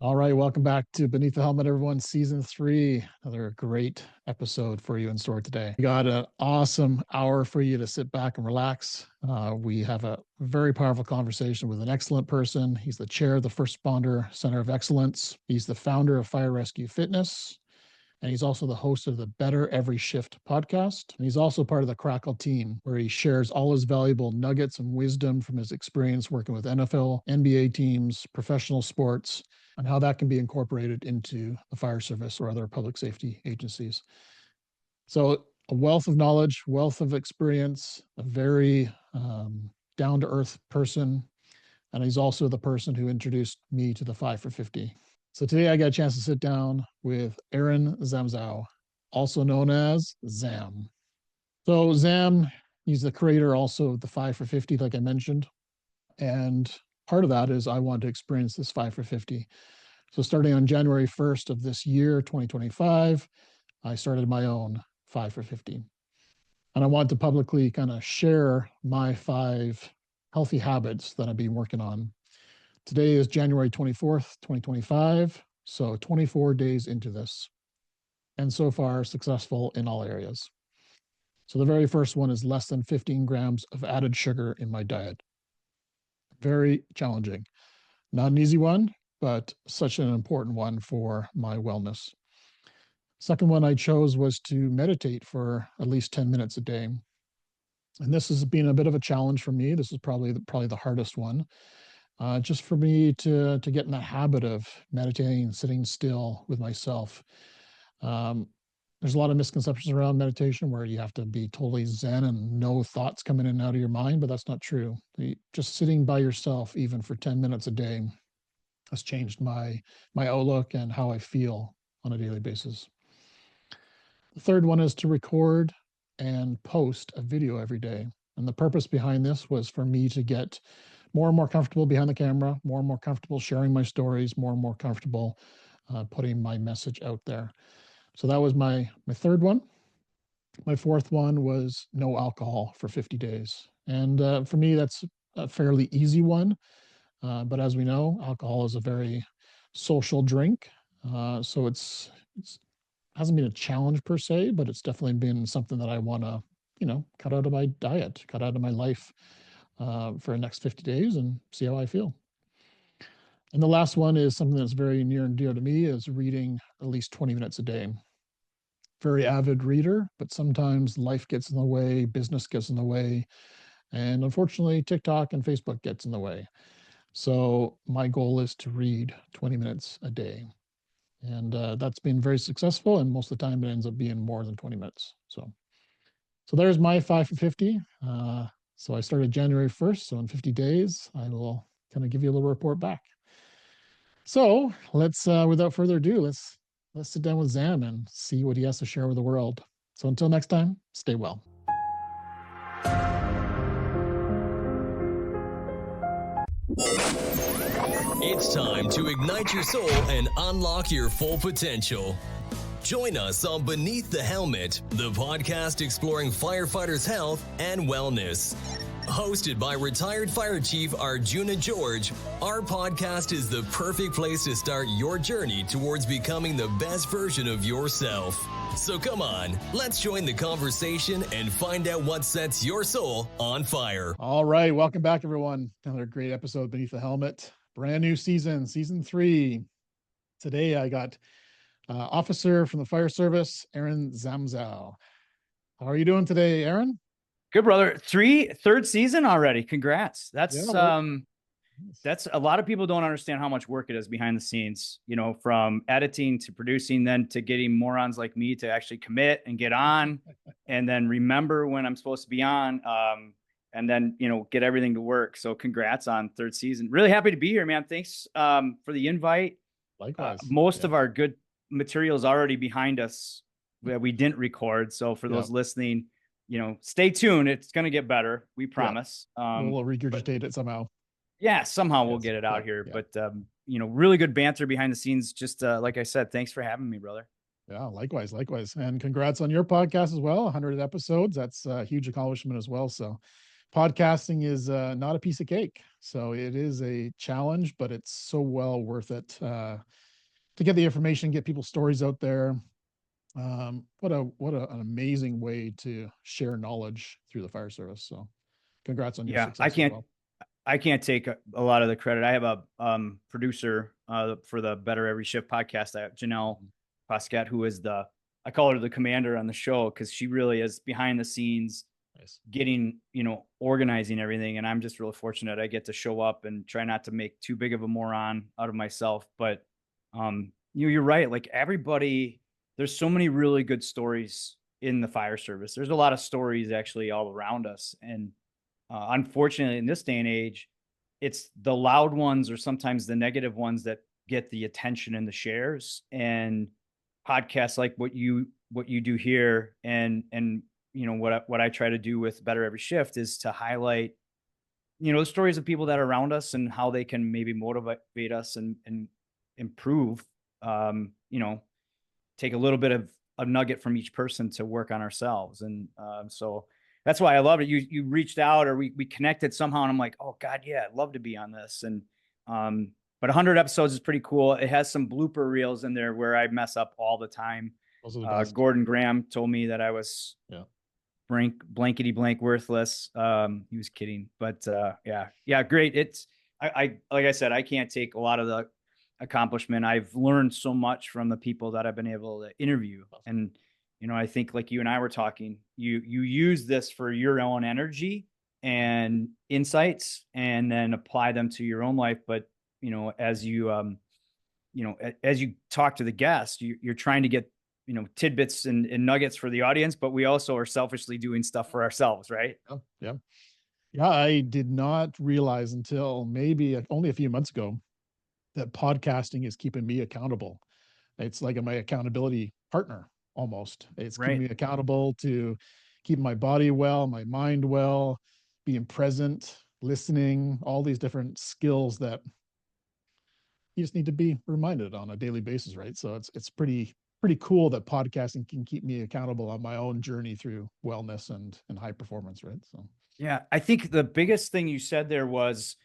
All right, welcome back to Beneath the Helmet, everyone. Season 3. Another great episode for you in store today. We got an awesome hour for you to sit back and relax. We have a very powerful conversation with an excellent person. He's the chair of the First Responder Center of Excellence. He's the founder of FireRescue Fitness, and he's also the host of the Better Every Shift podcast. And he's also part of the Crackle team, where he shares all his valuable nuggets and wisdom from his experience working with NFL, NBA teams, professional sports, and how that can be incorporated into the fire service or other public safety agencies. So a wealth of knowledge, wealth of experience, a very down-to-earth person. And he's also the person who introduced me to the 5 for 50. So today I got a chance to sit down with Aaron Zamzow, also known as Zam. So Zam, he's the creator also of the 5 for 50, like I mentioned. And part of that is I want to experience this 5 for 50. So starting on January 1st of this year, 2025, I started my own 5 for 50. And I want to publicly kind of share my 5 healthy habits that I've been working on. Today is January 24th, 2025. So 24 days into this. And so far, successful in all areas. So the very first one is less than 15 grams of added sugar in my diet. Very challenging. Not an easy one, but such an important one for my wellness. Second one I chose was to meditate for at least 10 minutes a day. And this has been a bit of a challenge for me. This is probably the hardest one. Just for me to get in that habit of meditating, sitting still with myself. There's a lot of misconceptions around meditation where you have to be totally zen and no thoughts coming in and out of your mind, but that's not true. Just sitting by yourself, even for 10 minutes a day, has changed my outlook and how I feel on a daily basis. The third one is to record and post a video every day. And the purpose behind this was for me to get more and more comfortable behind the camera, more and more comfortable sharing my stories, more and more comfortable putting my message out there. So that was my third one. My fourth one was no alcohol for 50 days. And for me, that's a fairly easy one. But as we know, alcohol is a very social drink. So it's hasn't been a challenge per se, but it's definitely been something that I want to, cut out of my diet, cut out of my life for the next 50 days and see how I feel. And the last one is something that's very near and dear to me is reading at least 20 minutes a day. Very avid reader, but sometimes life gets in the way, business gets in the way, and unfortunately, TikTok and Facebook gets in the way. So my goal is to read 20 minutes a day. And that's been very successful. And most of the time it ends up being more than 20 minutes. So there's my 5 for 50. So I started January 1st. So in 50 days, I will kind of give you a little report back. So let's, without further ado, let's sit down with Zam and see what he has to share with the world. So until next time, stay well. It's time to ignite your soul and unlock your full potential. Join us on Beneath the Helmet, the podcast exploring firefighters' health and wellness. Hosted by retired Fire Chief Jah George, our podcast is the perfect place to start your journey towards becoming the best version of yourself. So come on, let's join the conversation and find out what sets your soul on fire. All right, welcome back, everyone. Another great episode, Beneath the Helmet. Brand new season 3. Today I got officer from the fire service, Aaron Zamzow. How are you doing today, Aaron? Good, brother. Third season already. Congrats. That's a lot of people don't understand how much work it is behind the scenes, from editing to producing, then to getting morons like me to actually commit and get on and then remember when I'm supposed to be on. And then, get everything to work. So congrats on third season. Really happy to be here, man. Thanks for the invite. Likewise. Most of our good material is already behind us that we didn't record. So for those listening, stay tuned. It's going to get better. We promise. We'll regurgitate it somehow. Yeah, somehow we'll get it out here. Yeah. But, really good banter behind the scenes. Just like I said, thanks for having me, brother. Yeah, likewise. And congrats on your podcast as well. 100 episodes. That's a huge accomplishment as well. So podcasting is not a piece of cake. So it is a challenge, but it's so well worth it to get the information, get people's stories out there. An amazing way to share knowledge through the fire service. So congrats on your success as well. I can't take a lot of the credit. I have a producer for the Better Every Shift podcast, Janelle Pasquette, who is I call her the commander on the show, because she really is behind the scenes, getting, organizing everything. And I'm just really fortunate. I get to show up and try not to make too big of a moron out of myself. But you're right. Like everybody, there's so many really good stories in the fire service. There's a lot of stories actually all around us. And unfortunately, in this day and age, it's the loud ones or sometimes the negative ones that get the attention and the shares. And podcasts like what you do here, and what I try to do with Better Every Shift is to highlight, the stories of people that are around us and how they can maybe motivate us and improve. Take a little bit of a nugget from each person to work on ourselves. And so that's why I love it. You reached out, or we connected somehow, and I'm like, oh God, yeah, I'd love to be on this. And but 100 episodes is pretty cool. It has some blooper reels in there where I mess up all the time. Gordon Graham told me that I was blankety blank worthless. He was kidding, but yeah, great. It's I like I said, I can't take a lot of the accomplishment. I've learned so much from the people that I've been able to interview. And I think like you and I were talking, you use this for your own energy and insights, and then apply them to your own life. But as you as you talk to the guest, you're trying to get tidbits and nuggets for the audience, but we also are selfishly doing stuff for ourselves, right? Yeah. I did not realize until maybe only a few months ago that podcasting is keeping me accountable. It's like my accountability partner almost. It's keeping me accountable to keeping my body well, my mind well, being present, listening, all these different skills that you just need to be reminded on a daily basis, right? So it's pretty cool that podcasting can keep me accountable on my own journey through wellness and high performance, right? So yeah, I think the biggest thing you said there was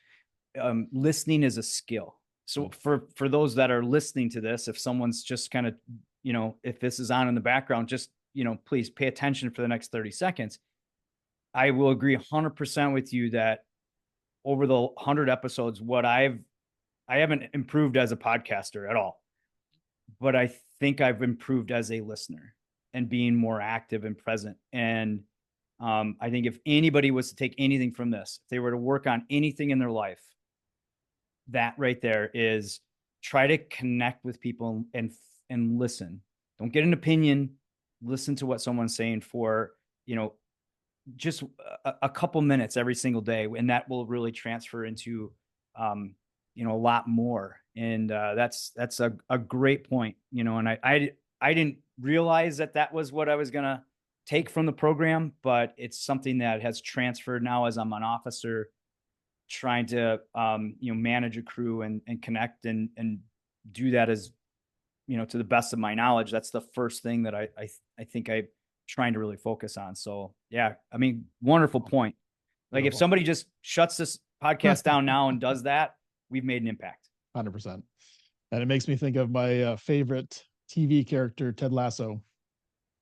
listening is a skill. So for those that are listening to this, if someone's just kind of, if this is on in the background, just, please pay attention for the next 30 seconds. I will agree 100% with you that over the 100 episodes, I haven't improved as a podcaster at all, but I think I've improved as a listener and being more active and present. And I think if anybody was to take anything from this, if they were to work on anything in their life, that right there is try to connect with people and listen. Don't get an opinion. Listen to what someone's saying for, just a couple minutes every single day. And that will really transfer into, a lot more. And that's a great point, and I didn't realize that was what I was going to take from the program, but it's something that has transferred now as I'm an officer, trying to manage a crew and connect and do that as to the best of my knowledge. That's the first thing that I think I'm trying to really focus on. So yeah, I mean, wonderful point. Like if somebody just shuts this podcast down now and does that, we've made an impact. 100%. And it makes me think of my favorite TV character, Ted Lasso.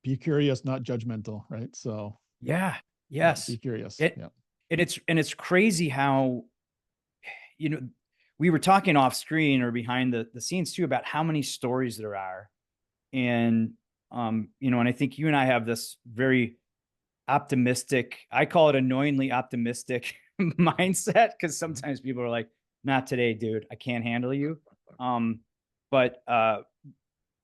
Be curious, not judgmental, right? So yeah, yes, be curious. And it's crazy how, we were talking off screen or behind the scenes too, about how many stories there are. And, and I think you and I have this very optimistic, I call it annoyingly optimistic mindset. Cause sometimes people are like, not today, dude, I can't handle you. But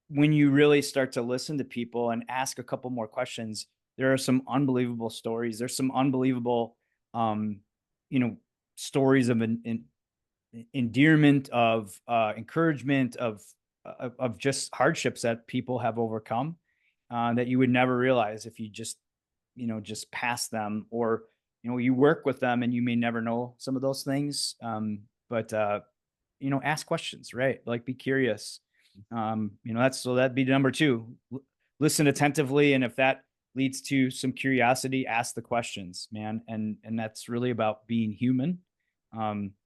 when you really start to listen to people and ask a couple more questions, there are some unbelievable stories. There's some unbelievable, stories of endearment, of encouragement, of just hardships that people have overcome that you would never realize if you just pass them, or, you work with them and you may never know some of those things. But ask questions, right? Like be curious. That'd be number 2, listen attentively. And if that leads to some curiosity. Ask the questions, man. And that's really about being human.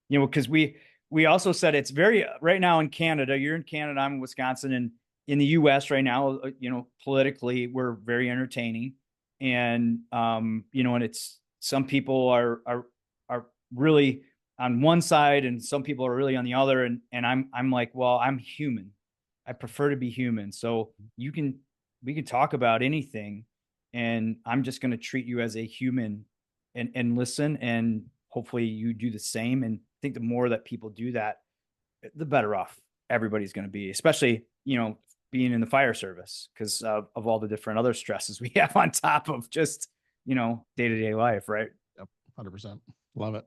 Because we also said it's very right now in Canada, you're in Canada, I'm in Wisconsin, and in the US right now, politically, we're very entertaining. And, and it's, some people are really on one side and some people are really on the other. And I'm like, well, I'm human. I prefer to be human. So we can talk about anything, and I'm just going to treat you as a human and listen. And hopefully you do the same. And I think the more that people do that, the better off everybody's going to be, especially, being in the fire service, because of all the different other stresses we have on top of just, day-to-day life. Right. Yep. 100%. Love it.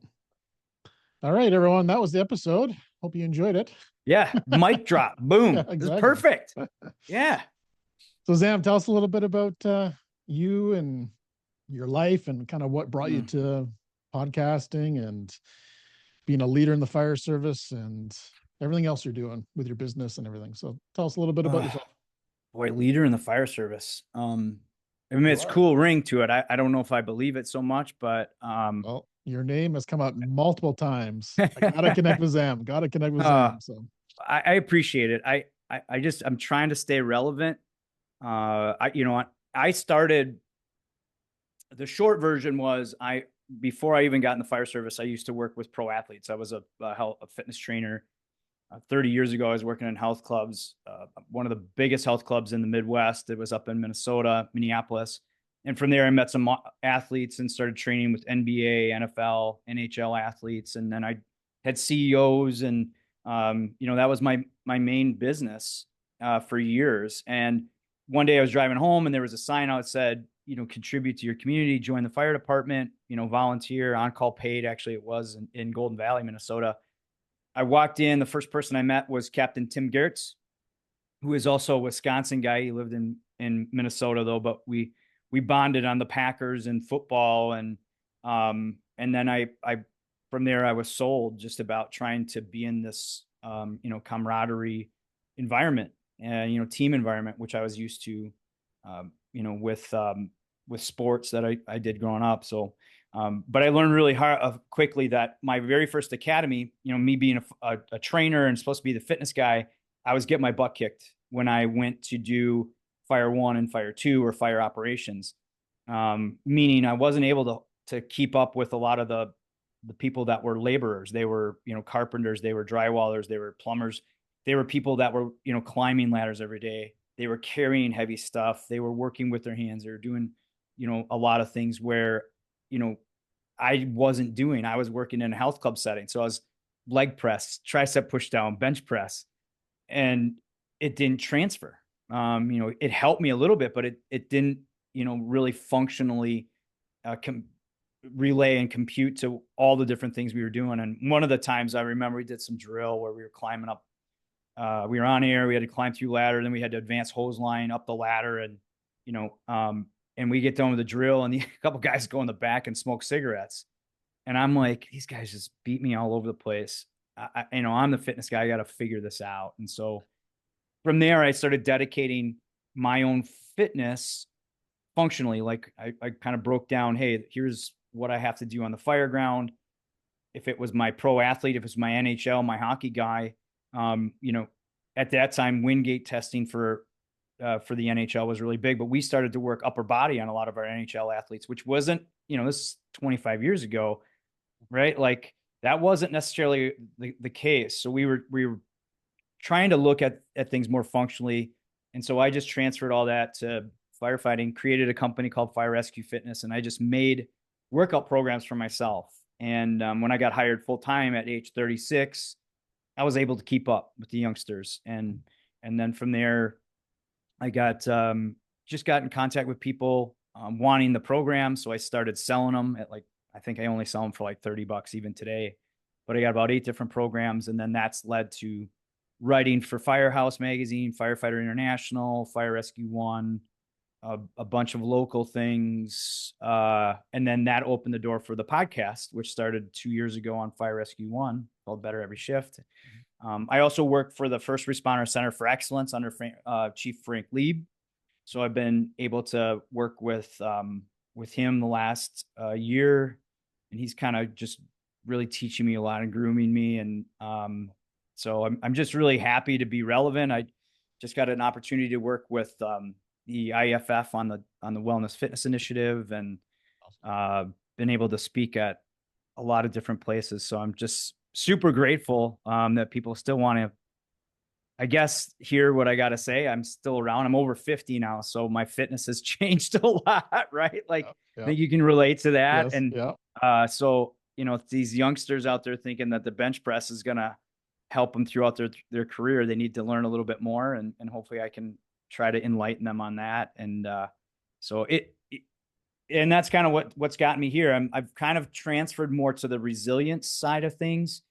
All right, everyone. That was the episode. Hope you enjoyed it. Yeah. Mic drop. Boom. Yeah, exactly. It's perfect. Yeah. So Zam, tell us a little bit about you and your life and kind of what brought you to podcasting and being a leader in the fire service and everything else you're doing with your business and everything. So tell us a little bit about yourself. Boy, leader in the fire service. It's a cool ring to it. I don't know if I believe it so much, but well, your name has come out multiple times. I gotta connect with Zam. Gotta connect with Zam. So I appreciate it. I'm trying to stay relevant. I started, the short version was before I even got in the fire service, I used to work with pro athletes. I was a fitness trainer. 30 years ago, I was working in health clubs. One of the biggest health clubs in the Midwest. It was up in Minnesota, Minneapolis. And from there, I met some athletes and started training with NBA, NFL, NHL athletes. And then I had CEOs, and that was my main business for years. And one day I was driving home, and there was a sign out that said, contribute to your community, join the fire department, volunteer, on-call paid. Actually, it was in Golden Valley, Minnesota. I walked in. The first person I met was Captain Tim Gertz, who is also a Wisconsin guy. He lived in Minnesota though, but we bonded on the Packers and football. And then I from there I was sold just about trying to be in this, camaraderie environment and, team environment, which I was used to, with sports that I did growing up. So, but I learned really quickly that my very first academy, me being a trainer and supposed to be the fitness guy, I was getting my butt kicked when I went to do Fire 1 and Fire 2 or fire operations, meaning I wasn't able to keep up with a lot of the people that were laborers. They were, carpenters, they were drywallers, they were plumbers. They were people that were, climbing ladders every day. They were carrying heavy stuff. They were working with their hands. They were doing, a lot of things where, I wasn't doing. I was working in a health club setting. So I was leg press, tricep push down, bench press, and it didn't transfer. It helped me a little bit, but it didn't, really functionally relay and compute to all the different things we were doing. And one of the times I remember we did some drill where we were climbing up, we were on air, we had to climb through ladder, then we had to advance hose line up the ladder, and, and we get done with the drill, and a couple guys go in the back and smoke cigarettes. And I'm like, these guys just beat me all over the place. I'm the fitness guy. I got to figure this out. And so from there, I started dedicating my own fitness functionally. Like I kind of broke down, hey, here's what I have to do on the fire ground. If it was my pro athlete, if it's my NHL, my hockey guy, at that time, Wingate testing for the NHL was really big, but we started to work upper body on a lot of our NHL athletes, which wasn't, this is 25 years ago, right? Like that wasn't necessarily the case. So we were trying to look at things more functionally. And so I just transferred all that to firefighting, created a company called FireRescue Fitness. And I just made workout programs for myself. And when I got hired full time at age 36, I was able to keep up with the youngsters. And then from there, I got just got in contact with people wanting the program. So I started selling them at I think I only sell them for like $30 even today, but I got about 8 different programs. And then that's led to writing for Firehouse Magazine, Firefighter International, Fire Rescue One, a bunch of local things. And then that opened the door for the podcast, which started 2 years ago on Fire Rescue One, called Better Every Shift. I also work for the First Responder Center for Excellence under Chief Frank Lieb. So I've been able to work with him the last year, and he's kind of just really teaching me a lot and grooming me. And so I'm just really happy to be relevant. I just got an opportunity to work with the IFF on the Wellness Fitness Initiative, and been able to speak at a lot of different places. So I'm just super grateful that people still want to, I guess, hear what I got to say. I'm still around. I'm over 50 now, so my fitness has changed a lot, right? Like, I think you can relate to that. Yes, and so, if these youngsters out there thinking that the bench press is going to help them throughout their career, they need to learn a little bit more, and hopefully I can try to enlighten them on that. And so and that's kind of what's gotten me here. I've kind of transferred more to the resilience side of things.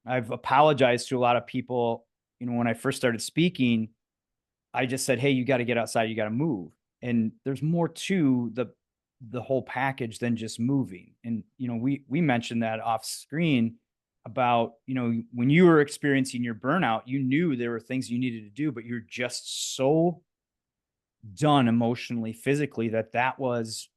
I've apologized to a lot of people. When I first started speaking, I just said, hey, you got to get outside, you got to move. And there's more to the whole package than just moving. And, we mentioned that off screen about, when you were experiencing your burnout, you knew there were things you needed to do, but you're just so done emotionally, physically, that was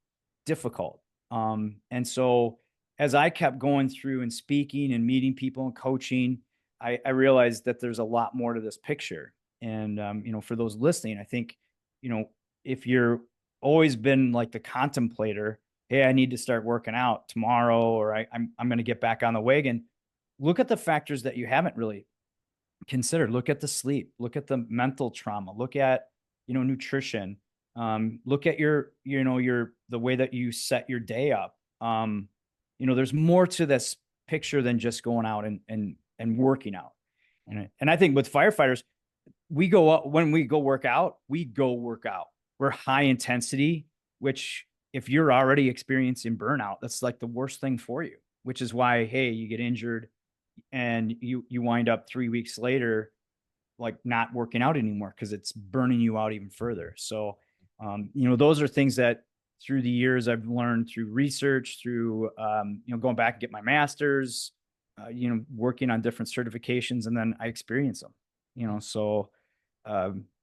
difficult. And so as I kept going through and speaking and meeting people and coaching, I realized that there's a lot more to this picture. And, for those listening, I think, if you're always been like the contemplator, hey, I need to start working out tomorrow, or I'm going to get back on the wagon. Look at the factors that you haven't really considered. Look at the sleep, look at the mental trauma, look at, nutrition, look at the way that you set your day up. There's more to this picture than just going out and working out. And I think with firefighters, we go up when we go work out, we're high intensity, which if you're already experiencing burnout, that's like the worst thing for you, which is why, hey, you get injured and you wind up 3 weeks later, like not working out anymore, because it's burning you out even further. So, those are things that through the years I've learned through research, through, going back and get my master's, working on different certifications, and then I experience them, so,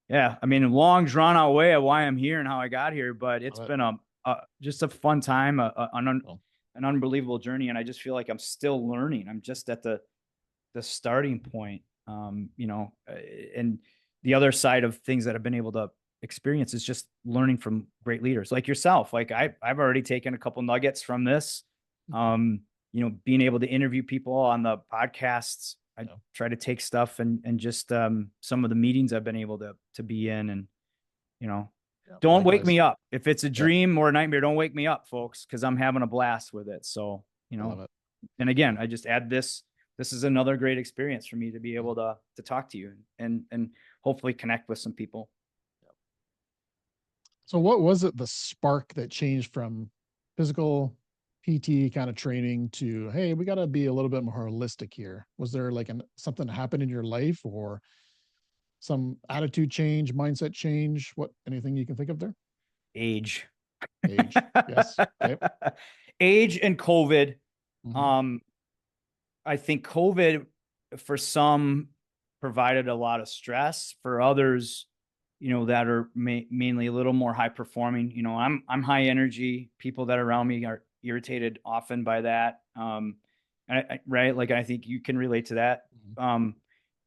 yeah, I mean, a long drawn out way of why I'm here and how I got here, but it's been just a fun time, an unbelievable journey. And I just feel like I'm still learning. I'm just at the starting point, and the other side of things that I've been able to experience is just learning from great leaders like yourself. Like I've already taken a couple nuggets from this, being able to interview people on the podcasts. I try to take stuff and just some of the meetings I've been able to be in, and don't wake me up if it's a dream or a nightmare. Don't wake me up, folks, because I'm having a blast with it. So and again, I just add this is another great experience for me to be able to talk to you and hopefully connect with some people. So what was it, the spark that changed from physical PT kind of training to, hey, we got to be a little bit more holistic here? Was there like something happened in your life, or some attitude change, mindset change? Anything you can think of there? Age. Yes. Okay. Age and COVID. I think COVID for some provided a lot of stress. For others, that are mainly a little more high performing. I'm high energy. People that are around me are irritated often by that. Right. Like, I think you can relate to that.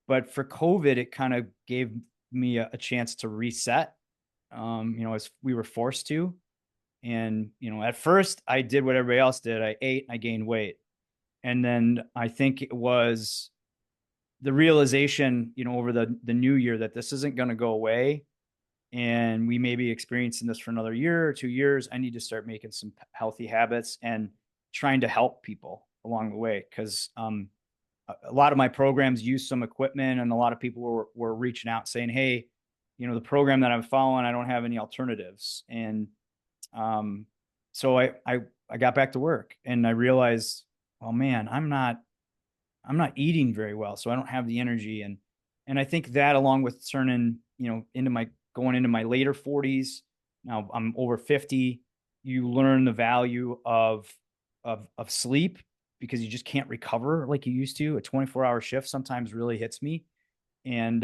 But for COVID, it kind of gave me a chance to reset, as we were forced to. And, at first I did what everybody else did. I ate, I gained weight. And then I think it was the realization, over the new year, that this isn't going to go away. And we may be experiencing this for another year or 2 years. I need to start making some healthy habits and trying to help people along the way. Cause, a lot of my programs use some equipment, and a lot of people were reaching out saying, hey, the program that I'm following, I don't have any alternatives. And, so I got back to work, and I realized, oh man, I'm not eating very well. So I don't have the energy. And I think that, along with turning, going into my later 40s, now I'm over 50, you learn the value of sleep, because you just can't recover like you used to. A 24-hour shift sometimes really hits me. And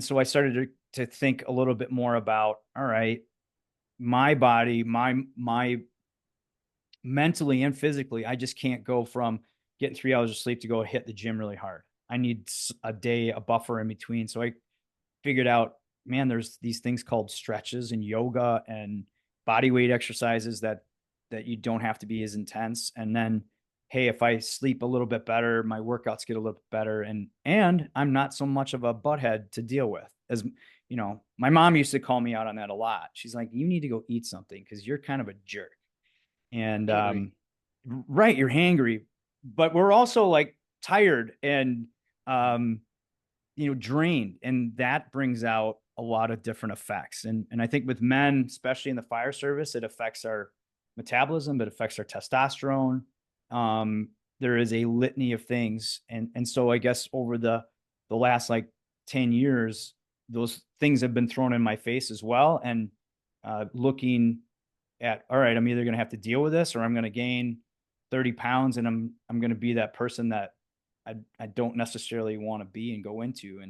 so I started to to think a little bit more about, all right, my body, my mentally and physically, I just can't go from getting 3 hours of sleep to go hit the gym really hard. I need a day, a buffer in between. So I figured out, man, there's these things called stretches and yoga and body weight exercises that you don't have to be as intense. And then, hey, if I sleep a little bit better, my workouts get a little bit better, and I'm not so much of a butthead to deal with. As you know, my mom used to call me out on that a lot. She's like, you need to go eat something because you're kind of a jerk. And right, you're hangry, but we're also like tired and drained, and that brings out a lot of different effects. And I think with men, especially in the fire service, it affects our metabolism, it affects our testosterone. There is a litany of things. And so I guess over the last like 10 years, those things have been thrown in my face as well. And looking at, all right, I'm either going to have to deal with this or I'm going to gain 30 pounds and I'm going to be that person that I don't necessarily want to be and go into.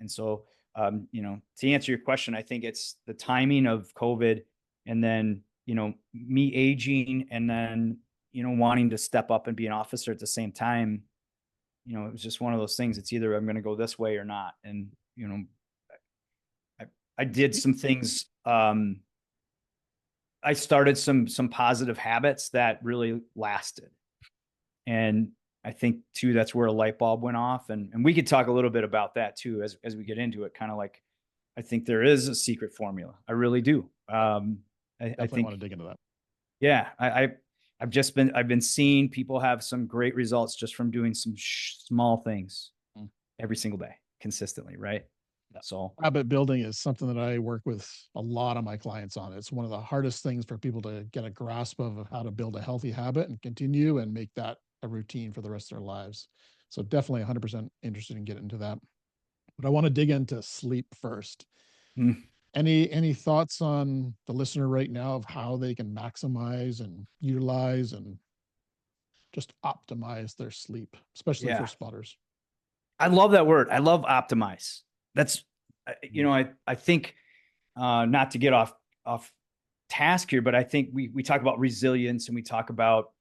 And so, to answer your question, I think it's the timing of COVID and then, me aging and then, wanting to step up and be an officer at the same time. It was just one of those things. It's either I'm going to go this way or not. And, I did some things. I started some positive habits that really lasted. And I think too, that's where a light bulb went off. And we could talk a little bit about that too, as we get into it, kind of like, I think there is a secret formula. I really do. I think want to dig into that. Yeah. I've been seeing people have some great results just from doing some small things every single day consistently. Right. So habit building is something that I work with a lot of my clients on. It's one of the hardest things for people to get a grasp of how to build a healthy habit and continue and make that a routine for the rest of their lives. So definitely 100% interested in getting into that. But I want to dig into sleep first. Any thoughts on the listener right now of how they can maximize and utilize and just optimize their sleep, especially for spotters? I love that word. I love optimize. That's, I think, not to get off task here, but I think we talk about resilience and we talk about,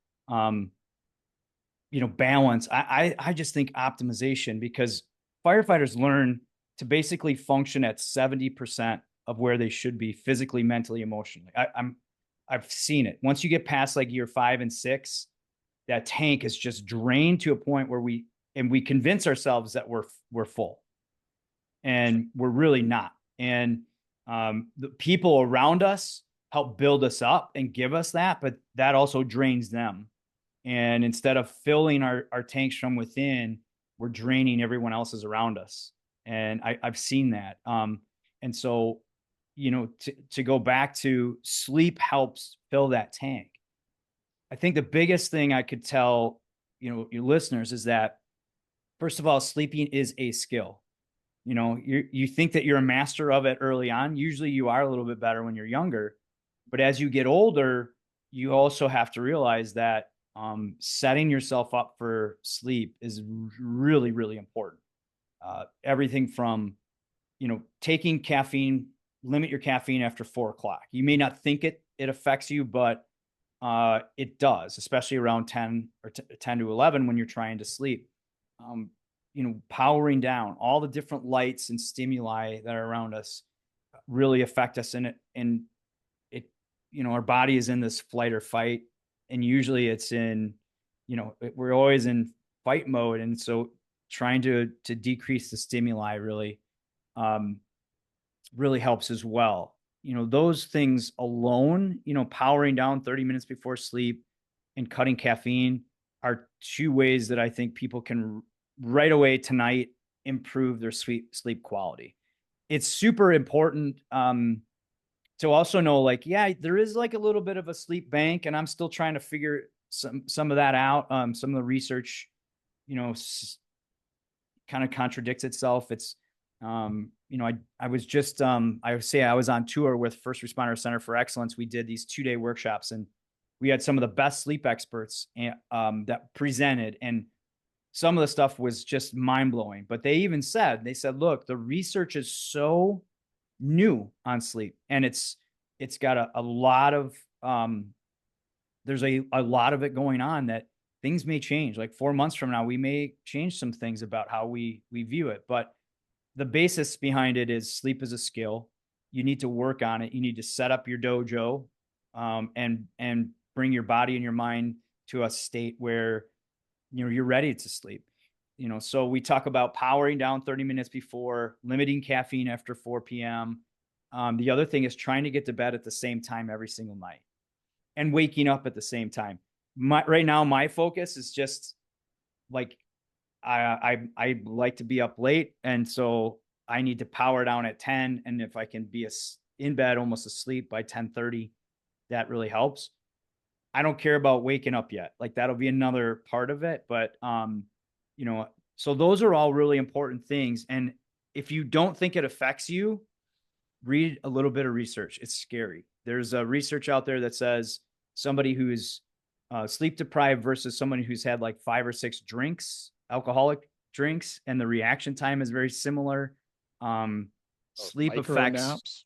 balance. I just think optimization, because firefighters learn to basically function at 70% of where they should be physically, mentally, emotionally. I've seen it. Once you get past like year 5 and 6, that tank is just drained to a point where we convince ourselves that we're full. And we're really not. And the people around us help build us up and give us that, but that also drains them. And instead of filling our tanks from within, we're draining everyone else's around us. And I've seen that. And so, to go back to sleep helps fill that tank. I think the biggest thing I could tell, your listeners is that, first of all, sleeping is a skill. You think that you're a master of it early on. Usually you are a little bit better when you're younger, but as you get older, you also have to realize that setting yourself up for sleep is really, really important. Everything from, taking caffeine, limit your caffeine after 4:00. You may not think it affects you, but it does, especially around 10 or 10 to 11 when you're trying to sleep. Powering down all the different lights and stimuli that are around us really affect us in it. And it, our body is in this flight or fight. And usually it's in, we're always in fight mode. And so trying to decrease the stimuli really helps as well. Those things alone, powering down 30 minutes before sleep and cutting caffeine are 2 ways that I think people can right away tonight improve their sleep quality. It's super important to also know, like, there is like a little bit of a sleep bank, and I'm still trying to figure some of that out. Some of the research, kind of contradicts itself. It's, I was just, I would say I was on tour with First Responder Center for Excellence. We did these 2-day workshops, and we had some of the best sleep experts that presented, and some of the stuff was just mind blowing. But they said, look, the research is so new on sleep. And it's got a lot of, there's a lot of it going on that things may change. Like 4 months from now, we may change some things about how we view it. But the basis behind it is sleep is a skill. You need to work on it. You need to set up your dojo, and bring your body and your mind to a state where, you're ready to sleep. So we talk about powering down 30 minutes before, limiting caffeine after 4 p.m. The other thing is trying to get to bed at the same time every single night and waking up at the same time. Right now, my focus is just like, I like to be up late. And so I need to power down at 10. And if I can be in bed, almost asleep by 10:30, that really helps. I don't care about waking up yet. Like that'll be another part of it. But, so those are all really important things. And if you don't think it affects you, read a little bit of research. It's scary. There's a research out there that says somebody who's sleep deprived versus somebody who's had like 5 or 6 drinks, alcoholic drinks, and the reaction time is very similar. Sleep effects. Naps.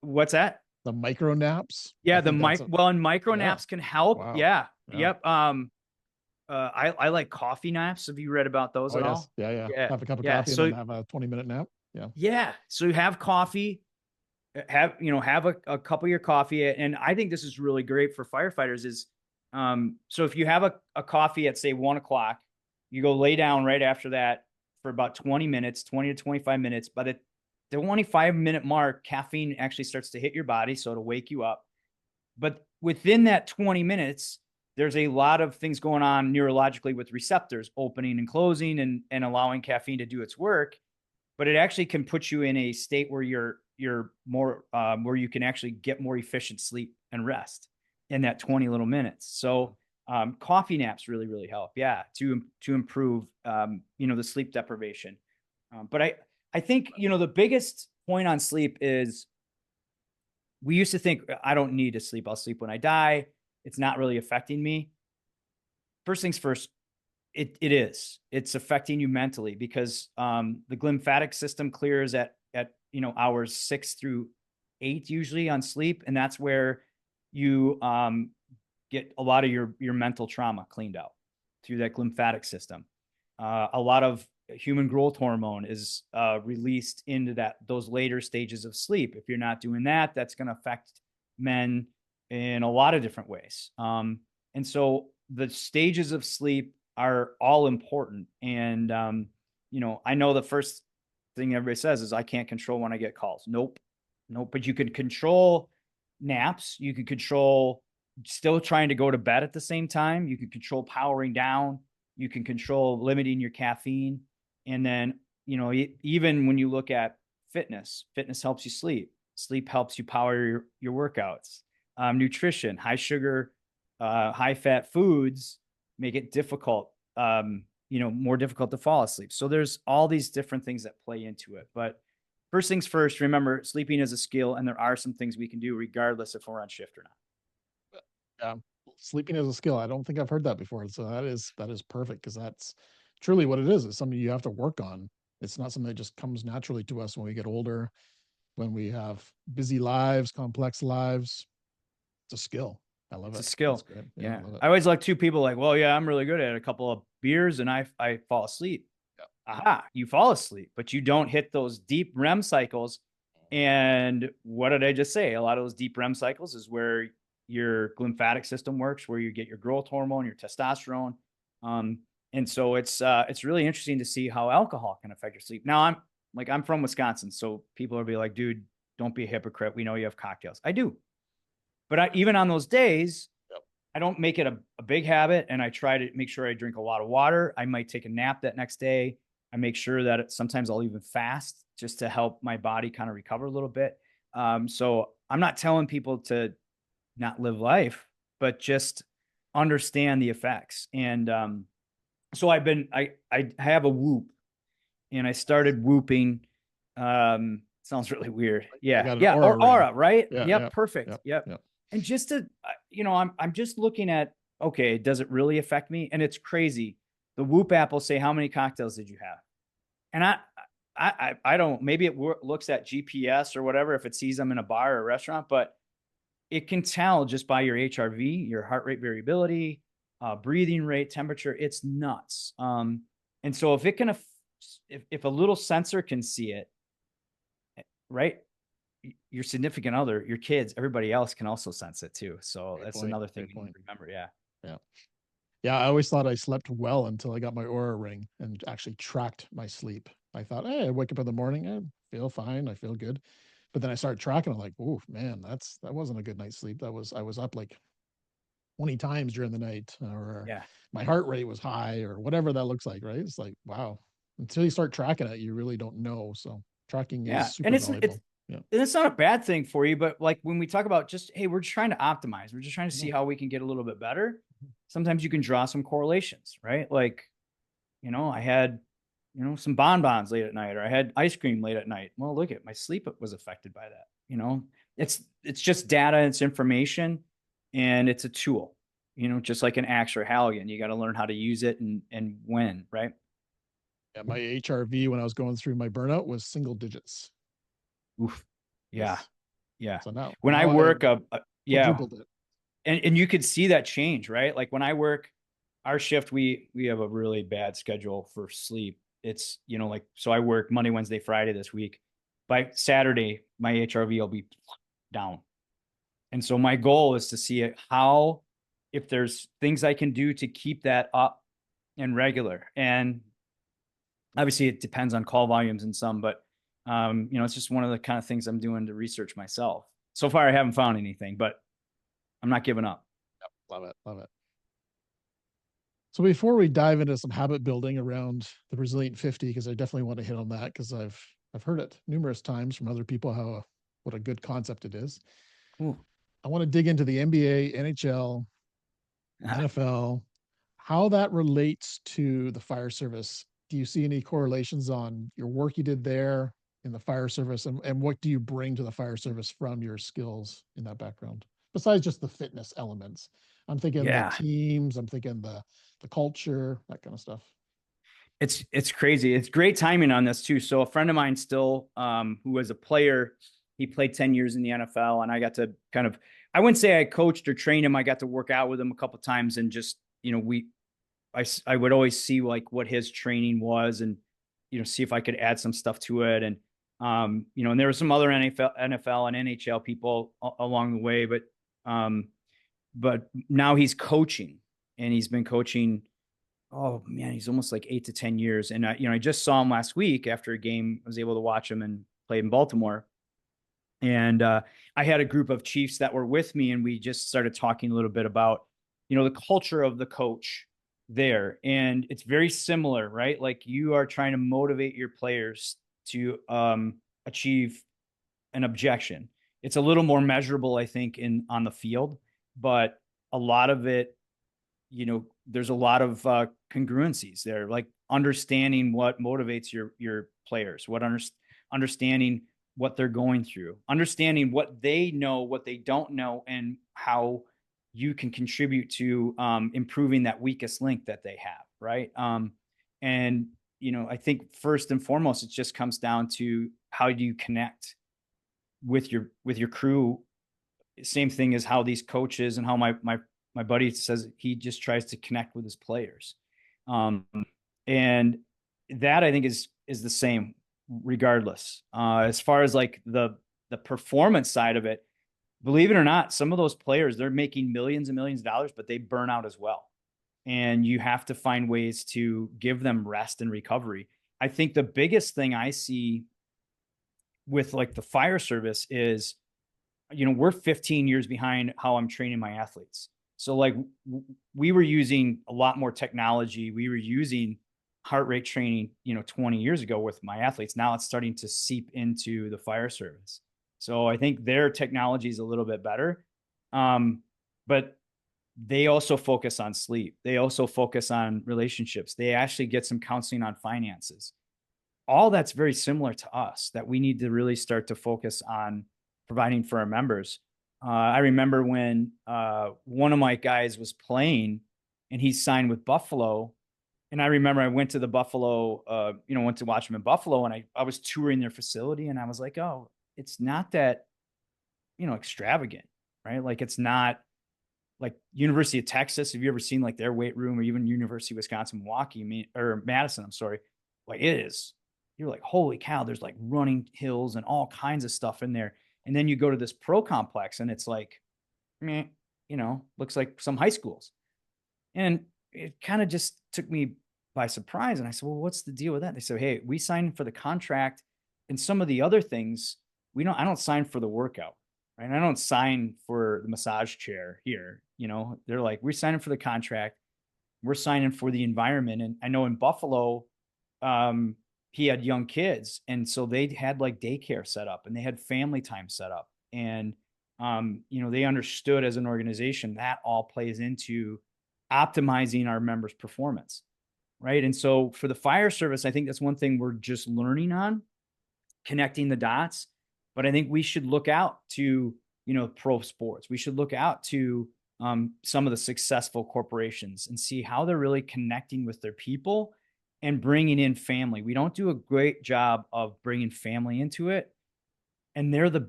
What's that? The micro naps. Yeah, and micro naps can help. Wow. Yeah. Yep. I like coffee naps. Have you read about those at all? Yeah. Have a cup of coffee and then have a 20-minute nap. Yeah. Yeah. So you have coffee, have a cup of your coffee. And I think this is really great for firefighters is, so if you have a coffee at say 1 o'clock, you go lay down right after that for about 20 minutes, 20 to 25 minutes. By the 25-minute mark, caffeine actually starts to hit your body. So it'll wake you up. But within that 20 minutes, there's a lot of things going on neurologically with receptors opening and closing and allowing caffeine to do its work. But it actually can put you in a state where you're more, where you can actually get more efficient sleep and rest in that 20 little minutes. So coffee naps really, really help. Yeah. To improve, the sleep deprivation. But I think, the biggest point on sleep is we used to think I don't need to sleep. I'll sleep when I die. It's not really affecting me. First things first, it's affecting you mentally because the glymphatic system clears at hours 6 through 8 usually on sleep. And that's where you get a lot of your mental trauma cleaned out through that glymphatic system. A lot of human growth hormone is released into those later stages of sleep. If you're not doing that, that's going to affect men in a lot of different ways. And so the stages of sleep are all important. And, I know the first thing everybody says is I can't control when I get calls. Nope. But you can control naps. You can control still trying to go to bed at the same time. You can control powering down. You can control limiting your caffeine. And then, even when you look at fitness helps you sleep. Sleep helps you power your workouts. Nutrition, high sugar, high fat foods make it difficult, more difficult to fall asleep. So there's all these different things that play into it. But first things first, remember sleeping is a skill and there are some things we can do regardless if we're on shift or not. Sleeping is a skill. I don't think I've heard that before. So that is perfect because that's truly what it is. It's something you have to work on. It's not something that just comes naturally to us when we get older, when we have busy lives, complex lives. It's a skill. I love it. It's a skill. Yeah. I always like 2 people like, well, yeah, I'm really good at it. A couple of beers and I fall asleep. Yeah. Aha, you fall asleep, but you don't hit those deep REM cycles. And what did I just say? A lot of those deep REM cycles is where your glymphatic system works, where you get your growth hormone, your testosterone. And so it's really interesting to see how alcohol can affect your sleep. Now I'm from Wisconsin. So people will be like, dude, don't be a hypocrite. We know you have cocktails. I do. But even on those days, I don't make it a big habit. And I try to make sure I drink a lot of water. I might take a nap that next day. I make sure that sometimes I'll even fast just to help my body kind of recover a little bit. So I'm not telling people to not live life, but just understand the effects. And so I have a Whoop and I started whooping. Sounds really weird. Yeah. Aura, right? Yep. Perfect. Yep. And just to, I'm just looking at, okay, does it really affect me? And it's crazy. The Whoop app will say, how many cocktails did you have? And I don't, maybe it looks at GPS or whatever, if it sees them in a bar or a restaurant, but it can tell just by your HRV, your heart rate variability, breathing rate, temperature. It's nuts. And so if it can, if a little sensor can see it, right, your significant other, your kids, everybody else can also sense it too. So that's another thing you need to remember. Yeah. Yeah. Yeah. I always thought I slept well until I got my Aura ring and actually tracked my sleep. I thought, hey, I wake up in the morning, I feel fine, I feel good. But then I started tracking. I'm like, oh man, that wasn't a good night's sleep. I was up like 20 times during the night, or my heart rate was high, or whatever that looks like, right? It's like, wow. Until you start tracking it, you really don't know. So tracking is super valuable. And it's not a bad thing for you, but like when we talk about just, hey, we're just trying to optimize, we're just trying to see how we can get a little bit better. Sometimes you can draw some correlations, right? Like, I had, some bonbons late at night, or I had ice cream late at night. Well, look at my sleep was affected by that. It's just data, it's information, and it's a tool, just like an axe or Halligan. You got to learn how to use it and when, right? Yeah, my HRV when I was going through my burnout was single digits. Oof. Yeah. Yes. Yeah. So now when I work quadrupled it. And you could see that change, right? Like when I work our shift, we have a really bad schedule for sleep. It's, so I work Monday, Wednesday, Friday this week. By Saturday, my HRV will be down. And so my goal is to see if there's things I can do to keep that up and regular. And obviously it depends on call volumes and some, but it's just one of the kind of things I'm doing to research myself. So far, I haven't found anything, but I'm not giving up. Yep, love it. Love it. So before we dive into some habit building around the Resilient 50, because I definitely want to hit on that, because I've heard it numerous times from other people what a good concept it is. Ooh. I want to dig into the NBA, NHL, NFL, how that relates to the fire service. Do you see any correlations on your work you did there in the fire service, and what do you bring to the fire service from your skills in that background, besides just the fitness elements? I'm thinking the teams, I'm thinking the culture, that kind of stuff. It's crazy. It's great timing on this too. So a friend of mine still, who was a player, he played 10 years in the NFL, and I got to I wouldn't say I coached or trained him. I got to work out with him a couple of times, and just, I would always see like what his training was, and, see if I could add some stuff to it. And, and there were some other NFL and NHL people along the way, but now he's coaching, and he's been coaching. Oh man, he's almost like 8 to 10 years. And I just saw him last week after a game. I was able to watch him and play in Baltimore. And I had a group of chiefs that were with me, and we just started talking a little bit about, the culture of the coach there. And it's very similar, right? Like you are trying to motivate your players to achieve an objection. It's a little more measurable, I think, on the field, but a lot of it, there's a lot of congruencies there, like understanding what motivates your players, understanding what they're going through, understanding what they know, what they don't know, and how you can contribute to improving that weakest link that they have, right? And I think first and foremost, it just comes down to how do you connect with your crew. Same thing as how these coaches and how my buddy says he just tries to connect with his players. And that I think is the same regardless. As far as like the performance side of it, believe it or not, some of those players, they're making millions and millions of dollars, but they burn out as well. And you have to find ways to give them rest and recovery. I think the biggest thing I see with like the fire service is, we're 15 years behind how I'm training my athletes. So like we were using a lot more technology. We were using heart rate training, 20 years ago with my athletes. Now it's starting to seep into the fire service. So I think their technology is a little bit better. But they also focus on sleep. They also focus on relationships. They actually get some counseling on finances. All that's very similar to us, that we need to really start to focus on providing for our members. I remember when one of my guys was playing and he signed with Buffalo, And I remember I went to the Buffalo, went to watch them in Buffalo, and I was touring their facility, and I was like, oh, it's not that, extravagant, right? Like, it's not like University of Texas. Have you ever seen like their weight room, or even University of Wisconsin, Milwaukee, or Madison? I'm sorry. Like, it is, you're like, holy cow, there's like running hills and all kinds of stuff in there. And then you go to this pro complex and it's like, meh, looks like some high schools. And it kind of just took me by surprise. And I said, well, what's the deal with that? They said, hey, we signed for the contract, and some of the other things, I don't sign for the workout, right? I don't sign for the massage chair here. They're like, we're signing for the contract. We're signing for the environment. And I know in Buffalo, he had young kids. And so they had like daycare set up, and they had family time set up. And, they understood as an organization that all plays into optimizing our members' performance. Right. And so for the fire service, I think that's one thing we're just learning on, connecting the dots. But I think we should look out to, pro sports. We should look out to some of the successful corporations and see how they're really connecting with their people and bringing in family. We don't do a great job of bringing family into it. And they're the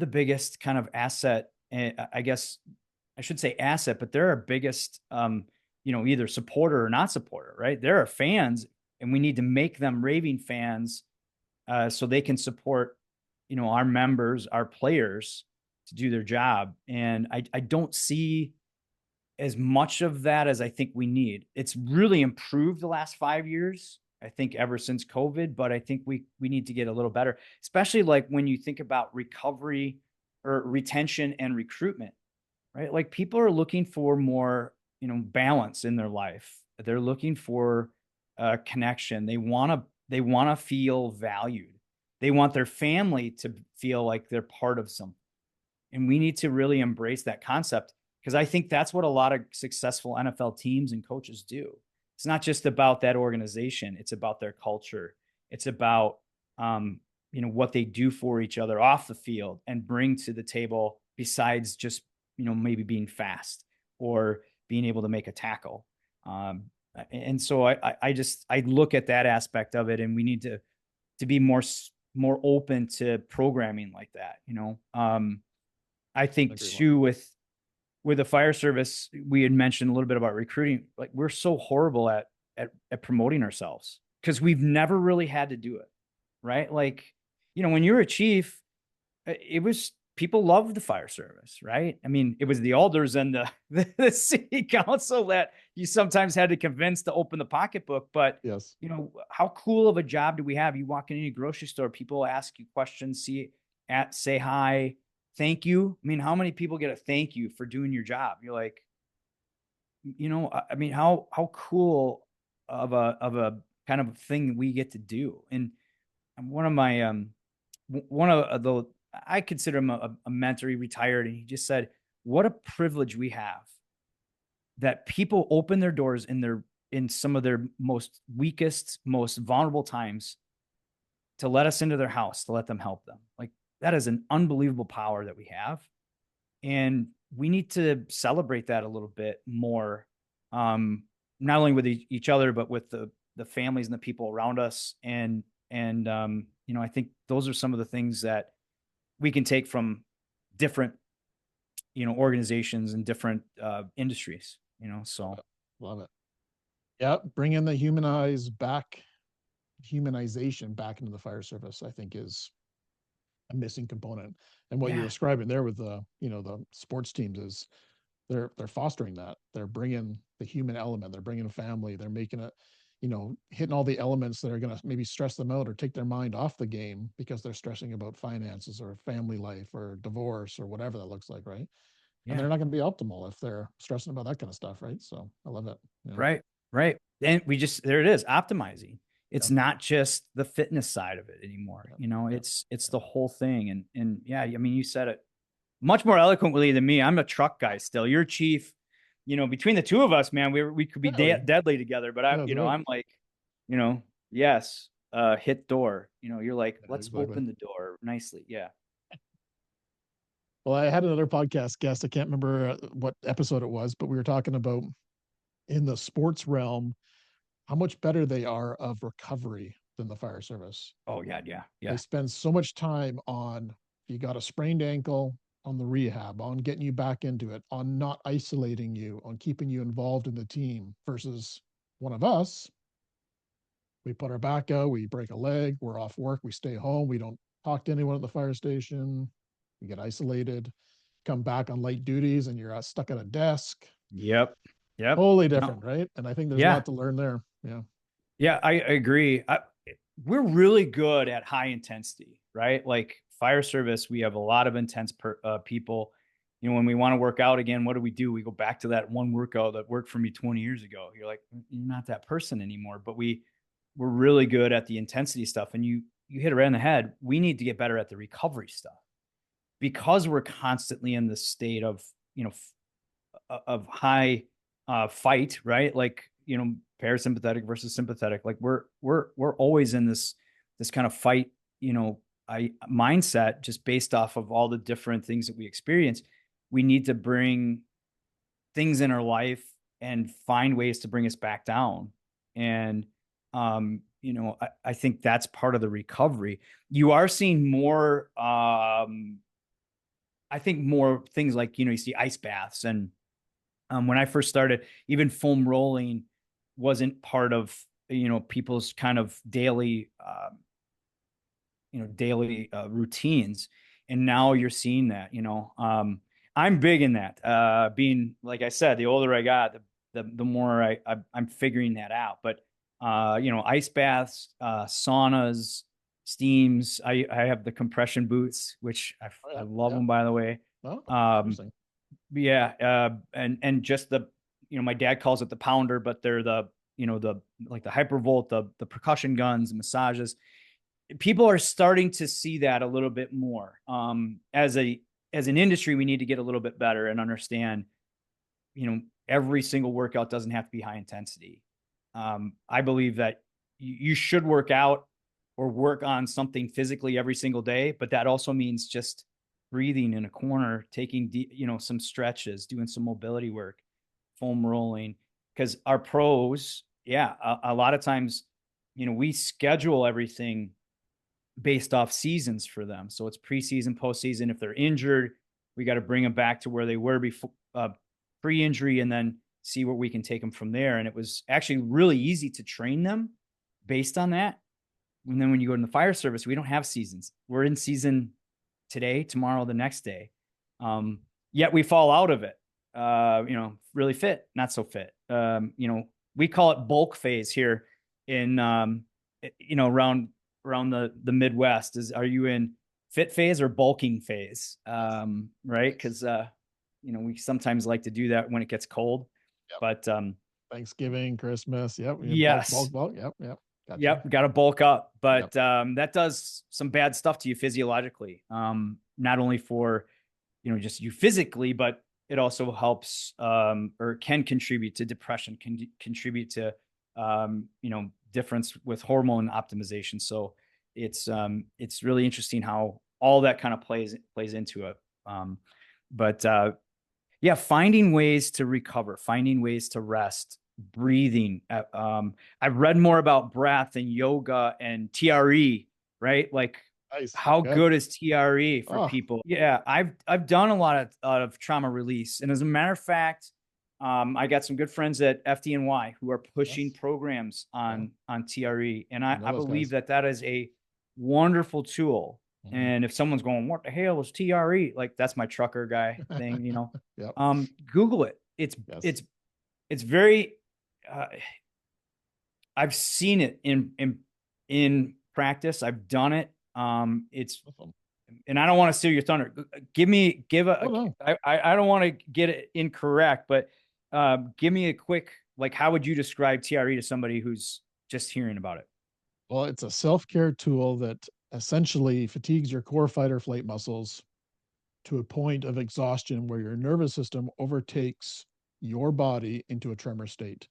biggest kind of asset. I guess I should say asset, but they're our biggest, either supporter or not supporter, right? They're our fans, and we need to make them raving fans so they can support, our members, our players, to do their job. And I don't see as much of that as I think we need. It's really improved the last 5 years, I think, ever since COVID, but I think we need to get a little better, especially like when you think about recovery or retention and recruitment, right? Like, people are looking for more, balance in their life. They're looking for a connection. They want to feel valued. They want their family to feel like they're part of something. And we need to really embrace that concept, because I think that's what a lot of successful NFL teams and coaches do. It's not just about that organization. It's about their culture. It's about, what they do for each other off the field and bring to the table, besides just, maybe being fast or being able to make a tackle. And so I look at that aspect of it, and we need to be more open to programming like that. I think too, with the fire service, we had mentioned a little bit about recruiting. Like, we're so horrible at promoting ourselves, because we've never really had to do it. Right. Like, when you're a chief, it was, people loved the fire service, right? I mean, it was the alders and the city council that you sometimes had to convince to open the pocketbook. But, yes, how cool of a job do we have? You walk in any grocery store, people ask you questions, say hi, thank you. I mean, how many people get a thank you for doing your job? You're like, I mean, how cool of a kind of thing we get to do. And one of the, I consider him a mentor. He retired, and he just said, what a privilege we have that people open their doors in some of their most weakest, most vulnerable times, to let us into their house, to let them help them. Like, that is an unbelievable power that we have. And we need to celebrate that a little bit more, not only with each other, but with the families and the people around us. And I think those are some of the things that we can take from different, organizations and different industries, so. Love it. Yeah. Bring in the humanization back into the fire service, I think, is a missing component. And what you're describing there with the sports teams is they're fostering that. They're bringing the human element. They're bringing family. They're making it, hitting all the elements that are going to maybe stress them out or take their mind off the game, because they're stressing about finances or family life or divorce or whatever that looks like, right? Yeah. And they're not going to be optimal if they're stressing about that kind of stuff, right? So I love it. Right. And there it is, optimizing. It's not just the fitness side of it anymore. It's the whole thing. And yeah, I mean, you said it much more eloquently than me. I'm a truck guy still. You're chief. Between the two of us, man, we could be deadly together. But I'm like, yes, hit door. You're like, let's open the door nicely. Yeah. Well, I had another podcast guest. I can't remember what episode it was, but we were talking about, in the sports realm, how much better they are of recovery than the fire service. Oh yeah, yeah, They yeah. spend so much time on, you got a sprained ankle, on the rehab, on getting you back into it, on not isolating you, on keeping you involved in the team, versus one of us, we put our back out, we break a leg, we're off work, we stay home, we don't talk to anyone at the fire station, we get isolated, come back on late duties, and you're stuck at a desk. Yep. Yep. Totally No. different, right? And I think there's a Yeah. lot to learn there. Yeah. Yeah, I agree. We're really good at high intensity, right? Like fire service, we have a lot of intense people. You know, when we want to work out again, what do? We go back to that one workout that worked for me 20 years ago. You're like, you're not that person anymore. But we're really good at the intensity stuff. And you hit it right on the head. We need to get better at the recovery stuff because we're constantly in the state of, you know, of high fight, right? Like, you know, parasympathetic versus sympathetic. Like we're always in this kind of fight, you know, mindset just based off of all the different things that we experience. We need to bring things in our life and find ways to bring us back down. And you know, I think that's part of the recovery. You are seeing more I think more things like, you know, you see ice baths and when I first started, even foam rolling wasn't part of, you know, people's kind of daily, routines. And now you're seeing that, you know, I'm big in that, being, like I said, the older I got, the more I'm figuring that out. But, you know, ice baths, saunas, steams, I have the compression boots, which Oh, yeah. I love Yeah. them, by the way. Oh, Um, interesting. yeah, and just the, you know, my dad calls it the pounder, but they're the, you know, the like the hypervolt, the percussion guns, the massages. People are starting to see that a little bit more. As an industry, we need to get a little bit better and understand, you know, every single workout doesn't have to be high intensity. I believe that you should work out or work on something physically every single day, but that also means just breathing in a corner, taking you know, some stretches, doing some mobility work, foam rolling. Because our pros, yeah, a lot of times, you know, we schedule everything based off seasons for them. So it's preseason, postseason. If they're injured, we got to bring them back to where they were before, pre-injury, and then see where we can take them from there. And it was actually really easy to train them based on that. And then when you go in the fire service, we don't have seasons. We're in season today, tomorrow, the next day. Yet we fall out of it. You know, really fit, not so fit. You know, we call it bulk phase here in, you know, around the Midwest. Are you in fit phase or bulking phase? Right. Cause, you know, we sometimes like to do that when it gets cold, Yep. but, Thanksgiving, Christmas. Yep. We have bulk, yes. bulk, bulk. Yep. Yep. Gotcha. Yep, got to bulk up, Yep. but that does some bad stuff to you physiologically. Not only for, you know, just you physically, but it also helps or can contribute to depression, can contribute to you know, difference with hormone optimization. So it's really interesting how all that kind of plays into it. But yeah, finding ways to recover, finding ways to rest, breathing. I've read more about breath and yoga and TRE, right? Like Nice. how Good. good is TRE for Oh, people? Yeah, I've done a lot of trauma release. And as a matter of fact, I got some good friends at FDNY who are pushing yes. programs Yeah. on TRE. And I I know those believe guys. that is a wonderful tool. Mhm. And if someone's going, what the hell is TRE? Like that's my trucker guy thing, you know. Yep. Google it. Yes. It's very uh, I've seen it in practice. I've done it. It's Awesome. and I don't want to steal your thunder. Give Oh, no. I don't want to get it incorrect, but give me a quick, like, how would you describe TRE to somebody who's just hearing about it? Well, it's a self-care tool that essentially fatigues your core fight or flight muscles to a point of exhaustion where your nervous system overtakes your body into a tremor state.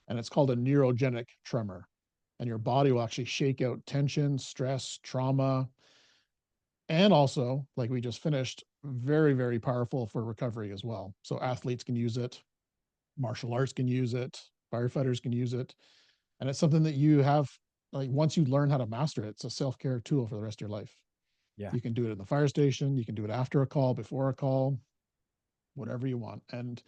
And it's called a neurogenic tremor. And your body will actually shake out tension, stress, trauma, and also, like we just finished, very, very powerful for recovery as well. So athletes can use it, martial arts can use it, firefighters can use it. And it's something that you have, like, once you learn how to master it, it's a self-care tool for the rest of your life. Yeah. You can do it in the fire station. You can do it after a call, before a call, whatever you want. And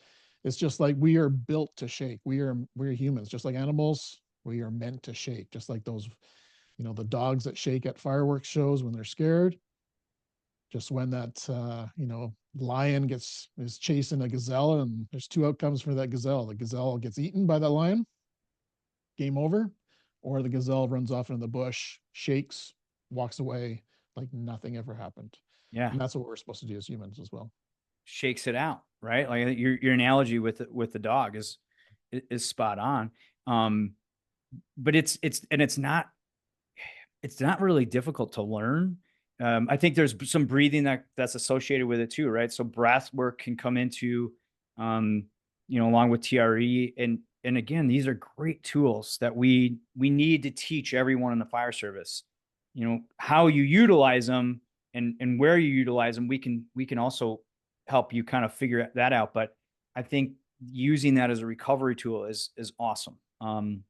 it's just like, we are built to shake. We're humans, just like animals. We are meant to shake, just like those, the dogs that shake at fireworks shows when they're scared. Just when that, lion is chasing a gazelle, and there's two outcomes for that gazelle. The gazelle gets eaten by that lion, game over, or the gazelle runs off into the bush, shakes, walks away like nothing ever happened. Yeah. And that's what we're supposed to do as humans as well. Shakes it out, right? Like your analogy with the dog is spot on. But it's not really difficult to learn. I think there's some breathing that's associated with it too, right? So breath work can come into, along with TRE, and again, these are great tools that we need to teach everyone in the fire service. How you utilize them and where you utilize them, we can also help you kind of figure that out. But I think using that as a recovery tool is awesome. And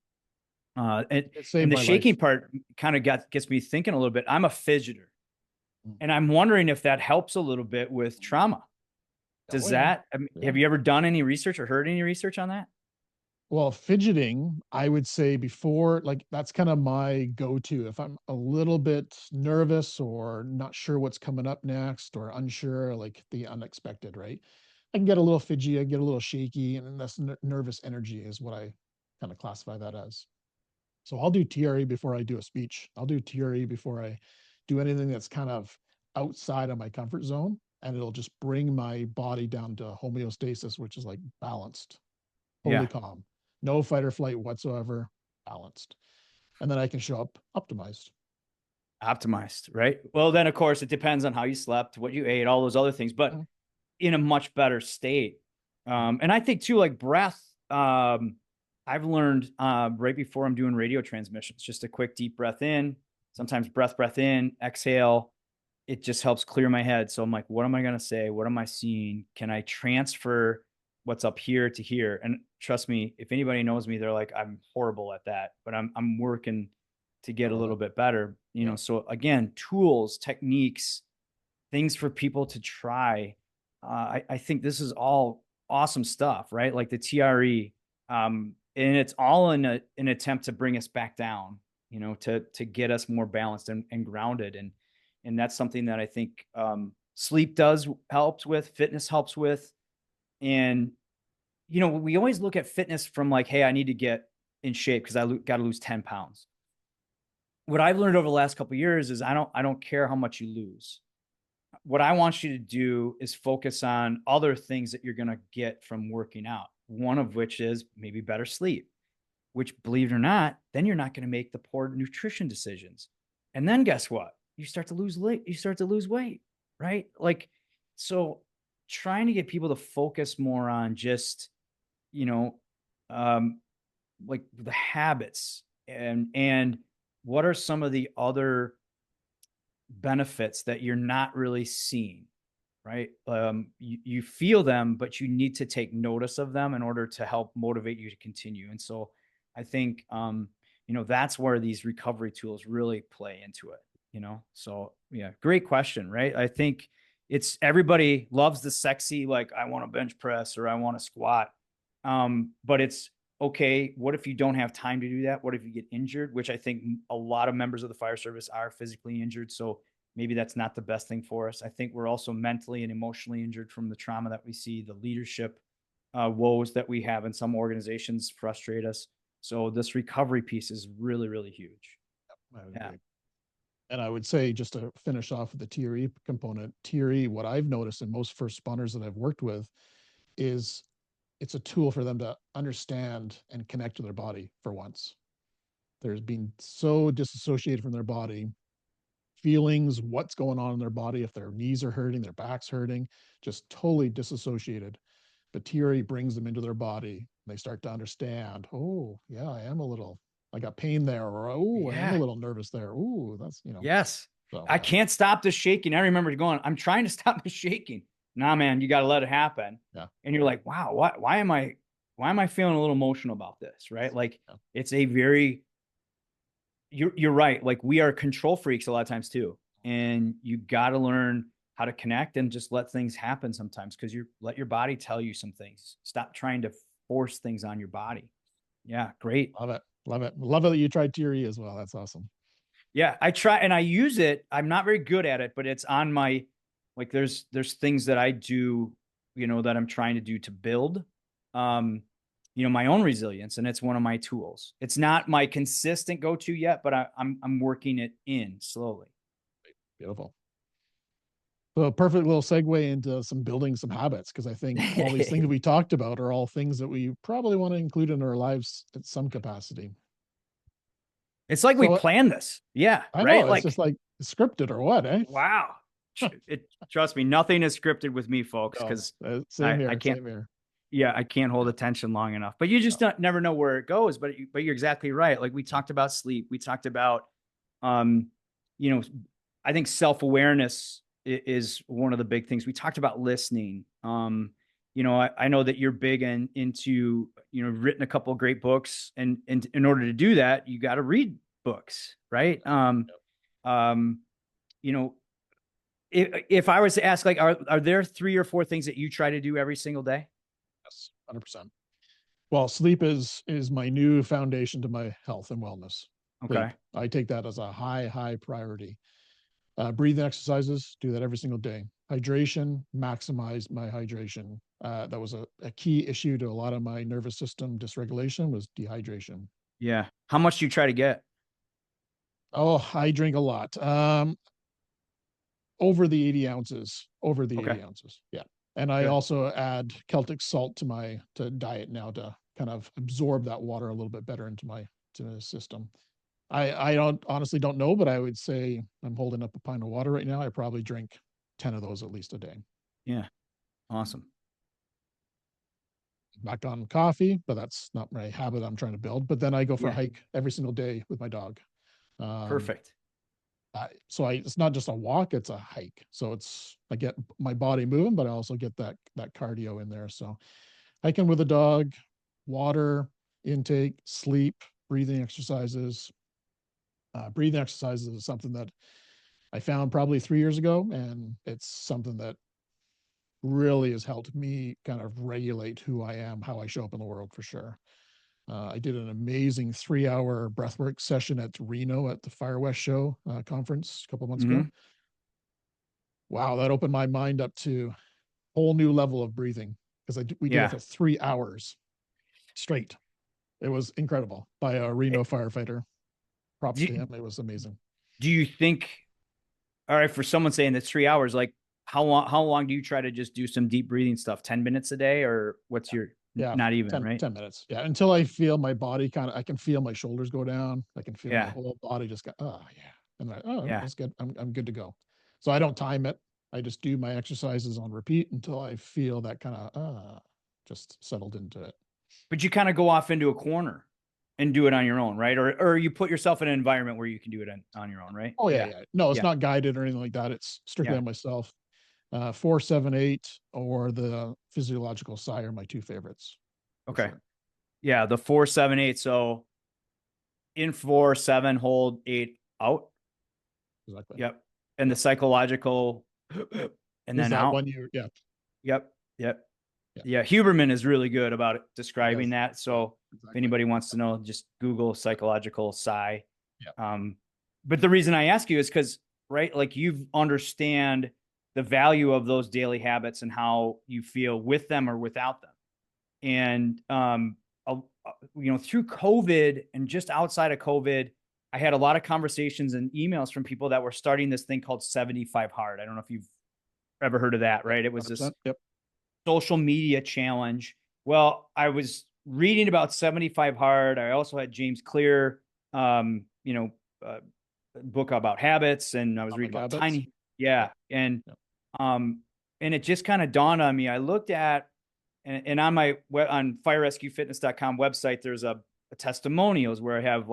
the shaking part kind of gets me thinking a little bit. I'm a fidgeter, and I'm wondering if that helps a little bit with trauma. Does that, have you ever done any research or heard any research on that? Well, fidgeting, I would say before, like, that's kind of my go-to. If I'm a little bit nervous or not sure what's coming up next, or unsure, like the unexpected, right? I can get a little fidgety, I get a little shaky, and that's nervous energy is what I kind of classify that as. So I'll do TRE before I do a speech. I'll do TRE before I do anything that's kind of outside of my comfort zone, and it'll just bring my body down to homeostasis, which is like balanced, totally calm, no fight or flight whatsoever, balanced. And then I can show up optimized. Optimized, right? Well, then of course it depends on how you slept, what you ate, all those other things, but in a much better state. And I think too, like breath, I've learned right before I'm doing radio transmissions, just a quick deep breath in, sometimes breath in, exhale. It just helps clear my head. So I'm like, what am I going to say? What am I seeing? Can I transfer what's up here to here? And trust me, if anybody knows me, they're like, I'm horrible at that, but I'm working to get a little bit better, So again, tools, techniques, things for people to try. I think this is all awesome stuff, right? Like the TRE, and it's all in an attempt to bring us back down, to get us more balanced and grounded. And that's something that I think sleep helps with, fitness helps with. And, we always look at fitness from like, hey, I need to get in shape because I got to lose 10 pounds. What I've learned over the last couple of years is I don't care how much you lose. What I want you to do is focus on other things that you're going to get from working out. One of which is maybe better sleep, which, believe it or not, then you're not going to make the poor nutrition decisions. And then guess what? You start to lose weight, right? Like, so trying to get people to focus more on just, like the habits and what are some of the other benefits that you're not really seeing, right? You feel them, but you need to take notice of them in order to help motivate you to continue. And so I think, that's where these recovery tools really play into it, So yeah, great question, right? I think everybody loves the sexy, like I want to bench press or I want to squat. But it's okay. What if you don't have time to do that? What if you get injured? Which I think a lot of members of the fire service are physically injured. So maybe that's not the best thing for us. I think we're also mentally and emotionally injured from the trauma that we see, the leadership woes that we have in some organizations frustrate us. So this recovery piece is really, really huge. Yeah. And I would say, just to finish off with the TRE component, TRE, what I've noticed in most first responders that I've worked with is it's a tool for them to understand and connect to their body for once. There's been so disassociated from their body, feelings, what's going on in their body, if their knees are hurting, their back's hurting, just totally disassociated. But TRE brings them into their body. They start to understand, oh, yeah, I got pain there, or oh, I am a little nervous there. Oh, that's, Yes. So, I can't stop this shaking. I remember going, I'm trying to stop the shaking. Nah, man, you got to let it happen. Yeah. And you're like, wow, why am I why am I feeling a little emotional about this? Right. Like it's a very, you're right. Like we are control freaks a lot of times too. And you got to learn how to connect and just let things happen sometimes. Cause you let your body tell you some things. Stop trying to force things on your body. Yeah. Great. Love it. Love it. Love it that you tried TRE as well. That's awesome. Yeah. I try and I use it. I'm not very good at it, but it's on my, like there's things that I do, that I'm trying to do to build, my own resilience. And it's one of my tools. It's not my consistent go-to yet, but I'm working it in slowly. Beautiful. So a perfect little segue into building some habits, because I think all these things we talked about are all things that we probably want to include in our lives at some capacity. It's like we planned this. Yeah. I right. know. It's just like scripted or what, eh? Wow. Trust me, nothing is scripted with me, folks, because same here. I can't. Same here. Yeah, I can't hold attention long enough. But you just never know where it goes. But you're exactly right. Like we talked about sleep. We talked about, I think self-awareness is one of the big things. We talked about listening. I know that you're big into, written a couple of great books, and in order to do that, you got to read books, right? If I was to ask, like, are there 3 or 4 things that you try to do every single day? Yes, 100%. Well, sleep is my new foundation to my health and wellness. Okay. Sleep. I take that as a high priority. Breathing exercises, do that every single day. Hydration, maximize my hydration. That was a key issue to a lot of my nervous system dysregulation, was dehydration. Yeah. How much do you try to get? Oh, I drink a lot. Over the 80 ounces. Over the 80 ounces. Yeah. And I also add Celtic salt to my diet now to kind of absorb that water a little bit better into my system. I honestly don't know, but I would say I'm holding up a pint of water right now. I probably drink 10 of those at least a day. Yeah. Awesome. Back on coffee, but that's not my habit I'm trying to build. But then I go for a hike every single day with my dog. Perfect. So it's not just a walk, it's a hike. So I get my body moving, but I also get that cardio in there. So hiking with a dog, water intake, sleep, breathing exercises. Breathing exercises is something that I found probably 3 years ago, and it's something that really has helped me kind of regulate who I am, how I show up in the world, for sure. I did an amazing 3-hour breathwork session at Reno at the FireWest show conference a couple of months ago. Wow, that opened my mind up to a whole new level of breathing, because we did it for 3 hours straight. It was incredible, by a Reno firefighter. Props to him. It was amazing. Do you think, all right, for someone saying that's 3 hours, like how long do you try to just do some deep breathing stuff? 10 minutes a day, or what's your, not even 10, right? 10 minutes. Yeah. Until I feel my body I can feel my shoulders go down. I can feel my whole body just go, oh yeah. And that's good. I'm good to go. So I don't time it. I just do my exercises on repeat until I feel that kind of, just settled into it. But you kind of go off into a corner and do it on your own, right? Or you put yourself in an environment where you can do it on your own, right? Oh yeah. No, it's not guided or anything like that. It's strictly on myself. 4, 7, 8, or the physiological sigh are my 2 favorites. Okay. Sure. Yeah. The 4, 7, 8. So in 4, 7, hold 8 out. Exactly. Yep. And the psychological, and then out. Yep. Yeah. Huberman is really good about describing that. So if anybody wants to know, just Google psychological sigh. But the reason I ask you is because, right, like you understand the value of those daily habits and how you feel with them or without them. And, through COVID and just outside of COVID, I had a lot of conversations and emails from people that were starting this thing called 75 Hard. I don't know if you've ever heard of that, right? It was this social media challenge. Well, I was reading about 75 Hard. I also had James Clear, book about habits, and I was reading about tiny. Yeah. And it just kind of dawned on me. I looked at, and on on FireRescueFitness.com website, there's a testimonials where I have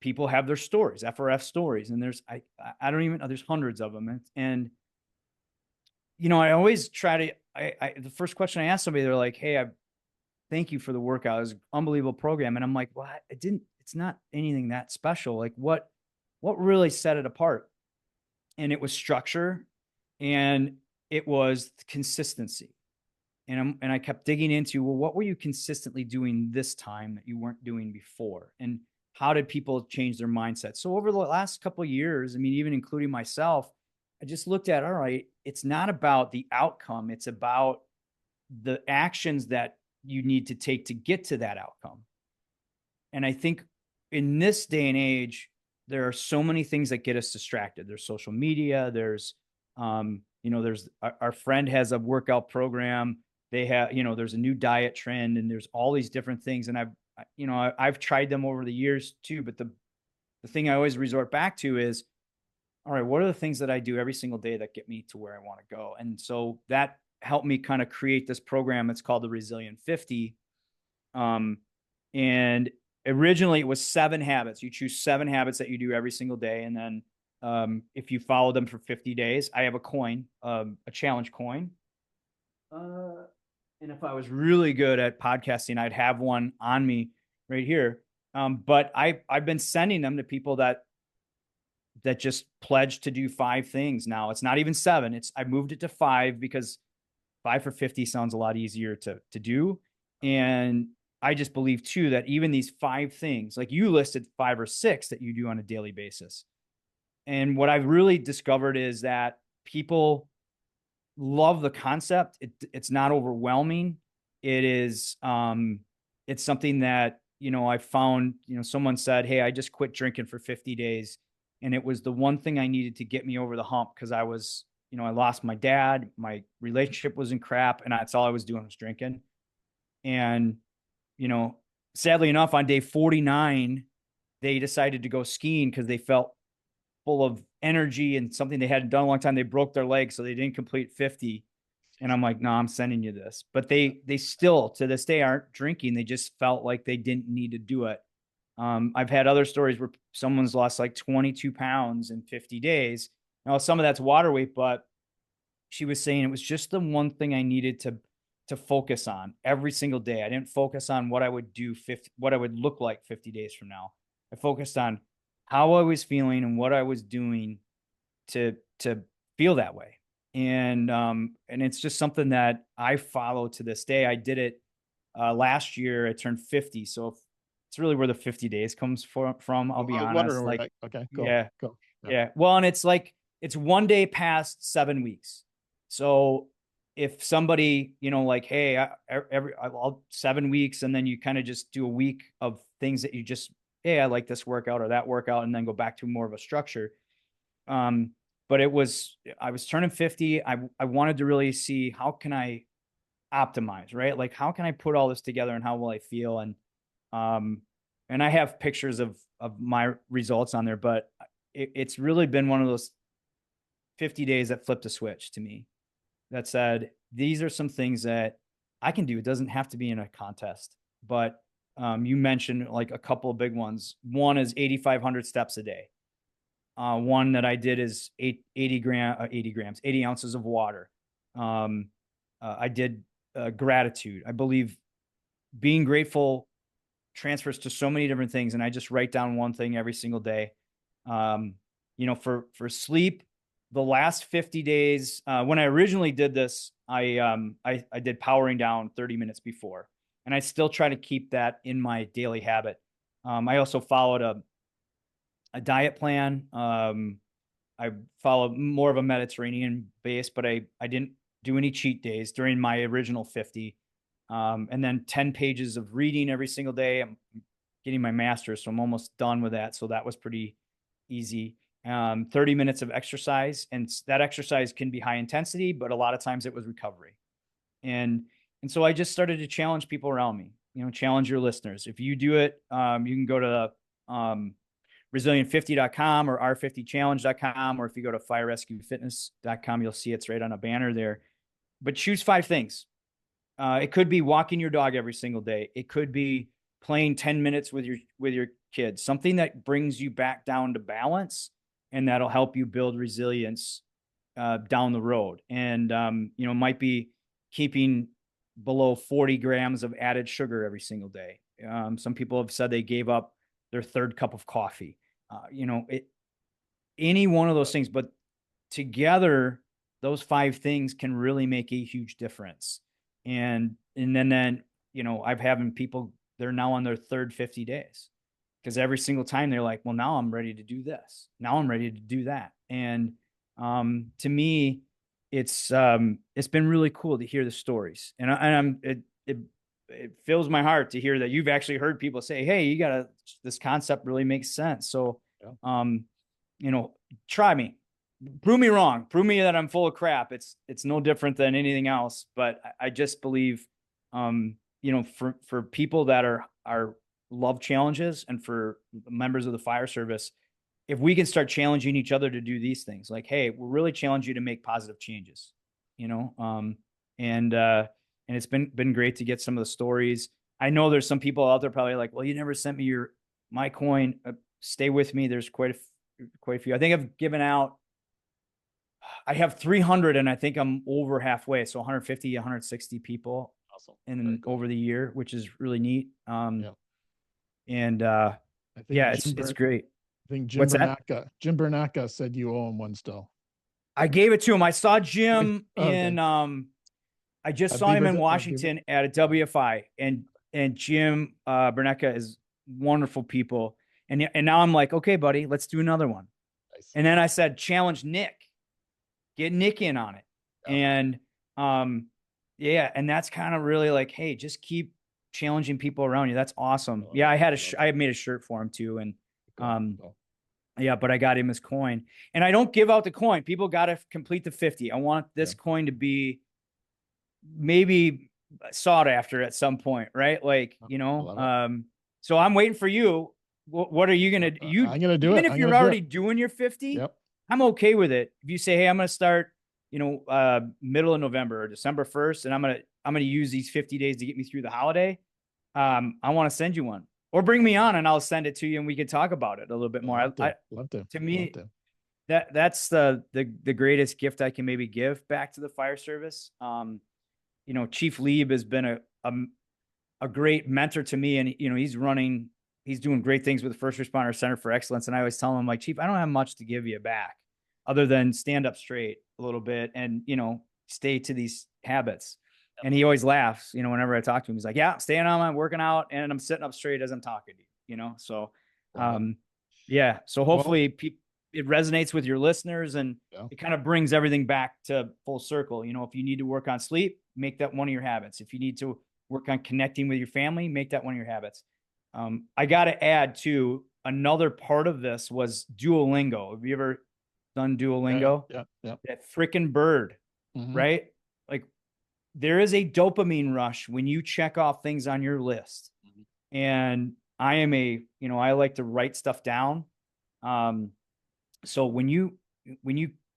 people have their stories, FRF stories. And I don't even know, there's hundreds of them. And I always try to, the first question I ask somebody, they're like, hey, thank you for the workout. It was an unbelievable program. And I'm like, well, it's not anything that special. Like what really set it apart? And it was structure, and it was consistency. And I kept digging into, well, what were you consistently doing this time that you weren't doing before? And how did people change their mindset? So over the last couple of years, I mean, even including myself, I just looked at, all right, it's not about the outcome. It's about the actions that you need to take to get to that outcome. And I think in this day and age, there are so many things that get us distracted. There's social media. There's, there's our friend has a workout program. They have, there's a new diet trend, and there's all these different things. And I've tried them over the years too. But the thing I always resort back to is, all right, what are the things that I do every single day that get me to where I want to go? And so that helped me kind of create this program. It's called the Resilient 50. And originally it was 7 habits. You choose 7 habits that you do every single day. And then if you follow them for 50 days, I have a coin, a challenge coin. And if I was really good at podcasting, I'd have one on me right here. But I've been sending them to people that just pledged to do 5 things. Now it's not even 7. I moved it to 5 because 5 for 50 sounds a lot easier to do. And I just believe too, that even these 5 things, like you listed 5 or 6 that you do on a daily basis. And what I've really discovered is that people love the concept. It's not overwhelming. It is, it's something that, I found, someone said, hey, I just quit drinking for 50 days. And it was the one thing I needed to get me over the hump, because I was, I lost my dad, my relationship was in crap, and that's all I was doing was drinking. And, sadly enough, on day 49, they decided to go skiing because they felt full of energy and something they hadn't done in a long time. They broke their leg, so they didn't complete 50. And I'm like, no, I'm sending you this. But they still, to this day, aren't drinking. They just felt like they didn't need to do it. I've had other stories where someone's lost like 22 pounds in 50 days. Now, some of that's water weight, but she was saying it was just the one thing I needed to focus on every single day. I didn't focus on what I would do, what I would look like 50 days from now. I focused on how I was feeling and what I was doing to feel that way. And it's just something that I follow to this day. I did it last year. I turned 50. So it's really where the 50 days comes from. I'll be honest. Like, okay, go, yeah, go. Yeah. Well, and it's like, it's one day past 7 weeks. So if somebody, like, hey, I'll 7 weeks, and then you kind of just do a week of things that you just, hey, I like this workout or that workout, and then go back to more of a structure. But I was turning 50. I wanted to really see, how can I optimize, right? Like, how can I put all this together, and how will I feel? And I have pictures of my results on there, but it's really been one of those 50 days that flipped a switch to me, that said, these are some things that I can do. It doesn't have to be in a contest, but you mentioned like a couple of big ones. One is 8,500 steps a day. One that I did is 80 ounces of water. I did gratitude. I believe being grateful transfers to so many different things. And I just write down one thing every single day. For sleep, the last 50 days, when I originally did this, I did powering down 30 minutes before, and I still try to keep that in my daily habit. I also followed a diet plan. I followed more of a Mediterranean base, but I didn't do any cheat days during my original 50. And then 10 pages of reading every single day. I'm getting my master's, so I'm almost done with that. So that was pretty easy. 30 minutes of exercise, and that exercise can be high intensity, but a lot of times it was recovery. And so I just started to challenge people around me, challenge your listeners. If you do it, you can go to resilient50.com or r50challenge.com, or if you go to firerescuefitness.com, you'll see it's right on a banner there. But choose 5 things. It could be walking your dog every single day. It could be playing 10 minutes with your kids, something that brings you back down to balance, and that'll help you build resilience down the road. And, might be keeping below 40 grams of added sugar every single day. Some people have said they gave up their third cup of coffee. Any one of those things, but together, those 5 things can really make a huge difference. And then, I've having people, they're now on their third 50 days, because every single time they're like, well, now I'm ready to do this. Now I'm ready to do that. And to me, it's been really cool to hear the stories, and it fills my heart to hear that you've actually heard people say, hey, this concept really makes sense. So, try me, prove me wrong, prove me that I'm full of crap. It's no different than anything else. But I just believe, for people that are love challenges, and for members of the fire service, if we can start challenging each other to do these things, like, hey, we'll really challenge you to make positive changes, and it's been great to get some of the stories. I know there's some people out there probably like, well, you never sent me my coin. Stay with me. There's quite a few. I think I've given out, I have 300, and I think I'm over halfway. So 150, 160 people. Awesome. And cool. Over the year, which is really neat. And I think it's great. I think Jim Bernacca said you owe him one still. I gave it to him. I saw Jim I just saw him in Washington at a WFI, and Jim Bernacca is wonderful people. And now I'm like, okay, buddy, let's do another one. Nice. And then I said, challenge Nick, get Nick in on it. And and that's kind of really like, hey, just keep challenging people around you. That's awesome. I made a shirt for him too. And but I got him his coin, and I don't give out the coin. People got to complete the 50. I want this coin to be maybe sought after at some point, right? Like, so I'm waiting for you. What are you going to do? I'm going to do it. Even if you're already doing your 50, I'm okay with it. If you say, hey, I'm going to start, middle of November or December 1st, and I'm going to use these 50 days to get me through the holiday. I want to send you one, or bring me on and I'll send it to you and we can talk about it a little bit more. Love to. To me, that's the greatest gift I can maybe give back to the fire service. Chief Lieb has been a great mentor to me, and he's doing great things with the First Responder Center for Excellence. And I always tell him, like, Chief, I don't have much to give you back other than stand up straight a little bit and, stay to these habits. And he always laughs, whenever I talk to him. He's like, yeah, staying on, I'm working out, and I'm sitting up straight as I'm talking to you, so, so hopefully it resonates with your listeners, and it kind of brings everything back to full circle. If you need to work on sleep, make that one of your habits. If you need to work on connecting with your family, make that one of your habits. I got to add too, another part of this was Duolingo. Have you ever done Duolingo? Yeah. That freaking bird, right? Like, there is a dopamine rush when you check off things on your list. And I am I like to write stuff down. So when you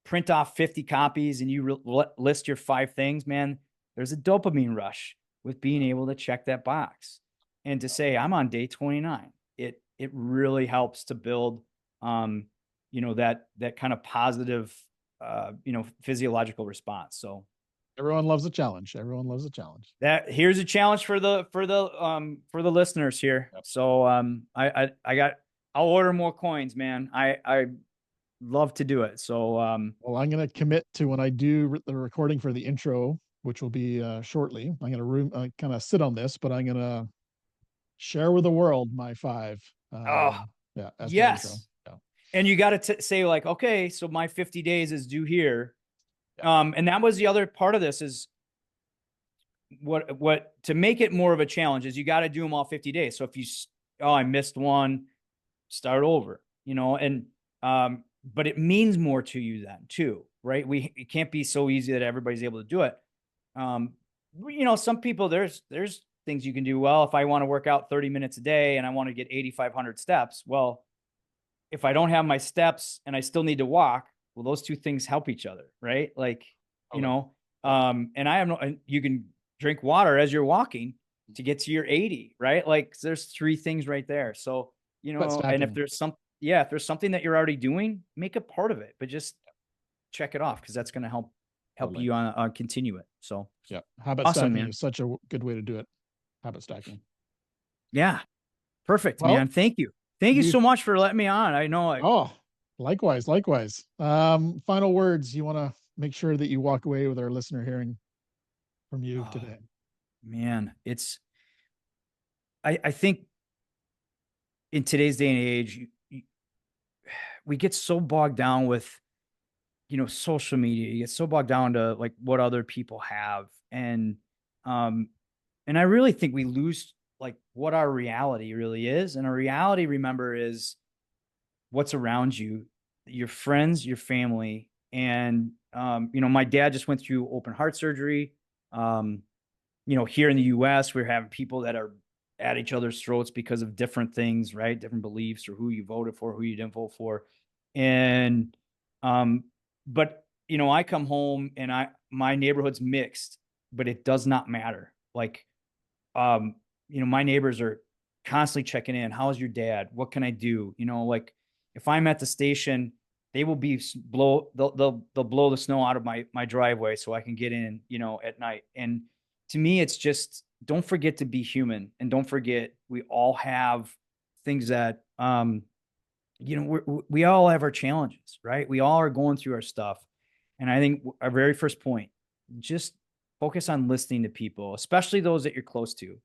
print off 50 copies and you list your 5 things, man, there's a dopamine rush with being able to check that box and to say, I'm on day 29. It really helps to build, that kind of positive, physiological response. So everyone loves a challenge. Here's a challenge for the listeners here. Yep. So, I'll order more coins, man. I love to do it. So, well, I'm going to commit to, when I do the recording for the intro, which will be shortly, I'm going to kind of sit on this, but I'm going to share with the world my 5. Yes. And you got to say, like, okay, so my 50 days is due here. And that was the other part of this, is what to make it more of a challenge is you got to do them all 50 days. So if I missed one, start over, but it means more to you then too, right? It can't be so easy that everybody's able to do it. Some people, there's things you can do. Well, if I want to work out 30 minutes a day and I want to get 8,500 steps, well, if I don't have my steps and I still need to walk, well, those two things help each other, right? Like, and you can drink water as you're walking to get to your 80, right? Like, there's 3 things right there. So, and if there's something that you're already doing, make a part of it, but just check it off, because that's going to help help you on continue it. So yeah, habit awesome, stacking man. is such a good way to do it. Habit stacking. Yeah. Perfect, Well, man. Thank you. Thank you so much for letting me on. I know. Oh, likewise, likewise. Final words. You want to make sure that you walk away with our listener hearing from you today. Man, I think in today's day and age, we get so bogged down with, social media. You get so bogged down to like what other people have. And I really think we lose like what our reality really is. And our reality, remember, is what's around you, your friends, your family. And, my dad just went through open heart surgery. Here in the US, we're having people that are at each other's throats because of different things, right? Different beliefs or who you voted for, who you didn't vote for. And, but I come home and my neighborhood's mixed, but it does not matter. Like, my neighbors are constantly checking in. How's your dad? What can I do? Like if I'm at the station, they will they'll blow the snow out of my driveway so I can get in, at night. And to me, it's just, don't forget to be human, and don't forget we all have things that, we all have our challenges, right? We all are going through our stuff. And I think our very first point, just focus on listening to people, especially those that you're close to,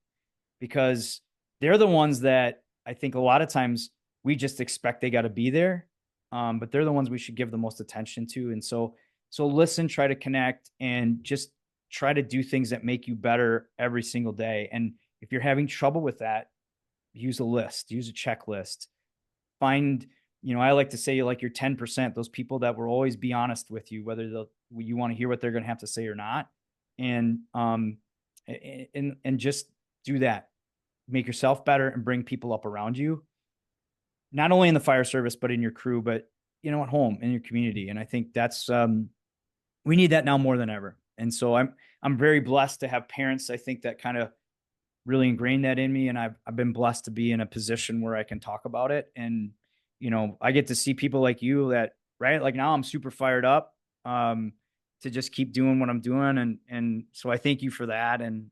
because they're the ones that I think a lot of times we just expect they got to be there. But they're the ones we should give the most attention to. And so listen, try to connect, and just try to do things that make you better every single day. And if you're having trouble with that, use a list, use a checklist, find, I like to say, like, your 10%, those people that will always be honest with you, whether you want to hear what they're going to have to say or not. And just do that, make yourself better and bring people up around you, not only in the fire service, but in your crew, but at home, in your community. And I think that's, we need that now more than ever. And so I'm very blessed to have parents, I think, that kind of really ingrained that in me. And I've been blessed to be in a position where I can talk about it. And, I get to see people like you that, right? Like now I'm super fired up, to just keep doing what I'm doing. And so I thank you for that. And,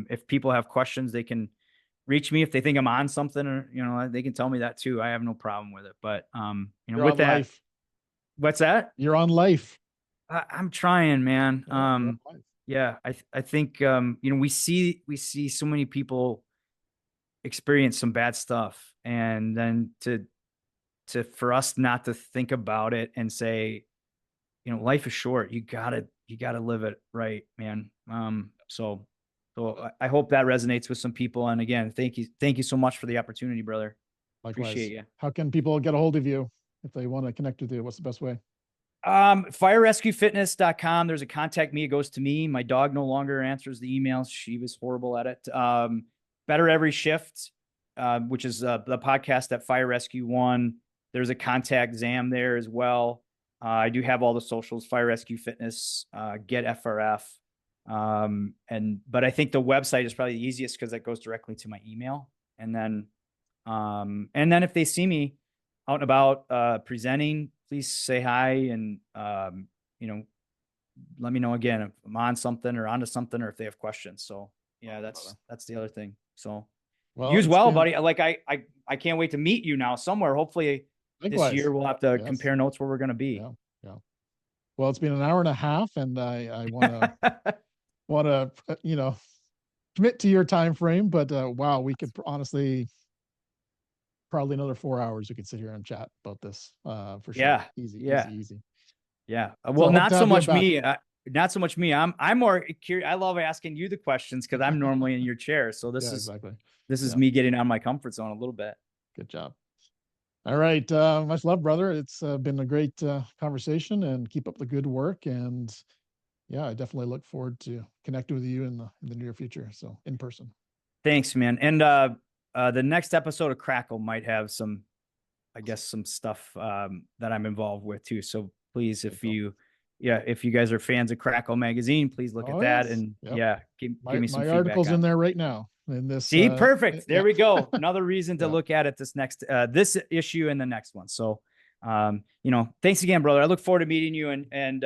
if people have questions, they can reach me if they think I'm on something, or, they can tell me that too. I have no problem with it. But, You're with on that, life. What's that? You're on life. I'm trying, man. Yeah, I think, we see so many people experience some bad stuff, and then for us not to think about it and say, life is short. You gotta live it right, man. So I hope that resonates with some people. And again, thank you so much for the opportunity, brother. Likewise. Appreciate you. How can people get a hold of you if they want to connect with you? What's the best way? FireRescueFitness.com. There's a contact me. It goes to me. My dog no longer answers the emails. She was horrible at it. Better Every Shift, which is the podcast that Fire Rescue One. There's a contact Zam there as well. I do have all the socials, FireRescue Fitness, Get FRF. But I think the website is probably the easiest because that goes directly to my email. And then if they see me out and about, presenting, please say hi. And, let me know again if I'm on something or onto something, or if they have questions. So yeah, that's the other thing. So buddy. Like I can't wait to meet you now somewhere. Hopefully this year we'll have to compare notes where we're going to be. Yeah. Well, it's been an hour and a half, and I want to commit to your time frame, but wow, we could honestly probably another 4 hours we could sit here and chat about this, for sure. Yeah. Easy. Yeah. Well, not so much me. I'm more curious. I love asking you the questions because I'm normally in your chair. So this is me getting out of my comfort zone a little bit. Good job. All right. Much love, brother. It's been a great conversation, and keep up the good work. And yeah, I definitely look forward to connecting with you in the near future. So in person. Thanks, man. And the next episode of Crackle might have some stuff that I'm involved with too. So please, if you guys are fans of Crackle magazine, please look at that. Yes. And give me some my feedback. Article's in there right now. In this, perfect. There we go. Another reason to look at it this issue and the next one. So Thanks again, brother. I look forward to meeting you. And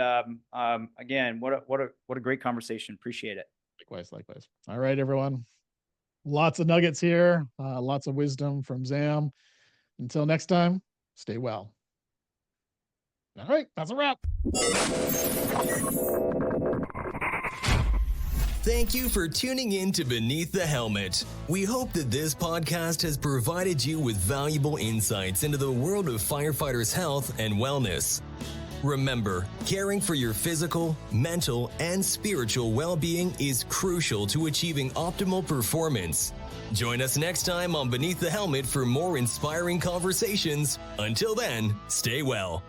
again, what a great conversation. Appreciate it. Likewise. All right, everyone. Lots of nuggets here. Lots of wisdom from Zam. Until next time, stay well. All right, that's a wrap. Thank you for tuning in to Beneath the Helmet. We hope that this podcast has provided you with valuable insights into the world of firefighters' health and wellness. Remember, caring for your physical, mental, and spiritual well-being is crucial to achieving optimal performance. Join us next time on Beneath the Helmet for more inspiring conversations. Until then, stay well.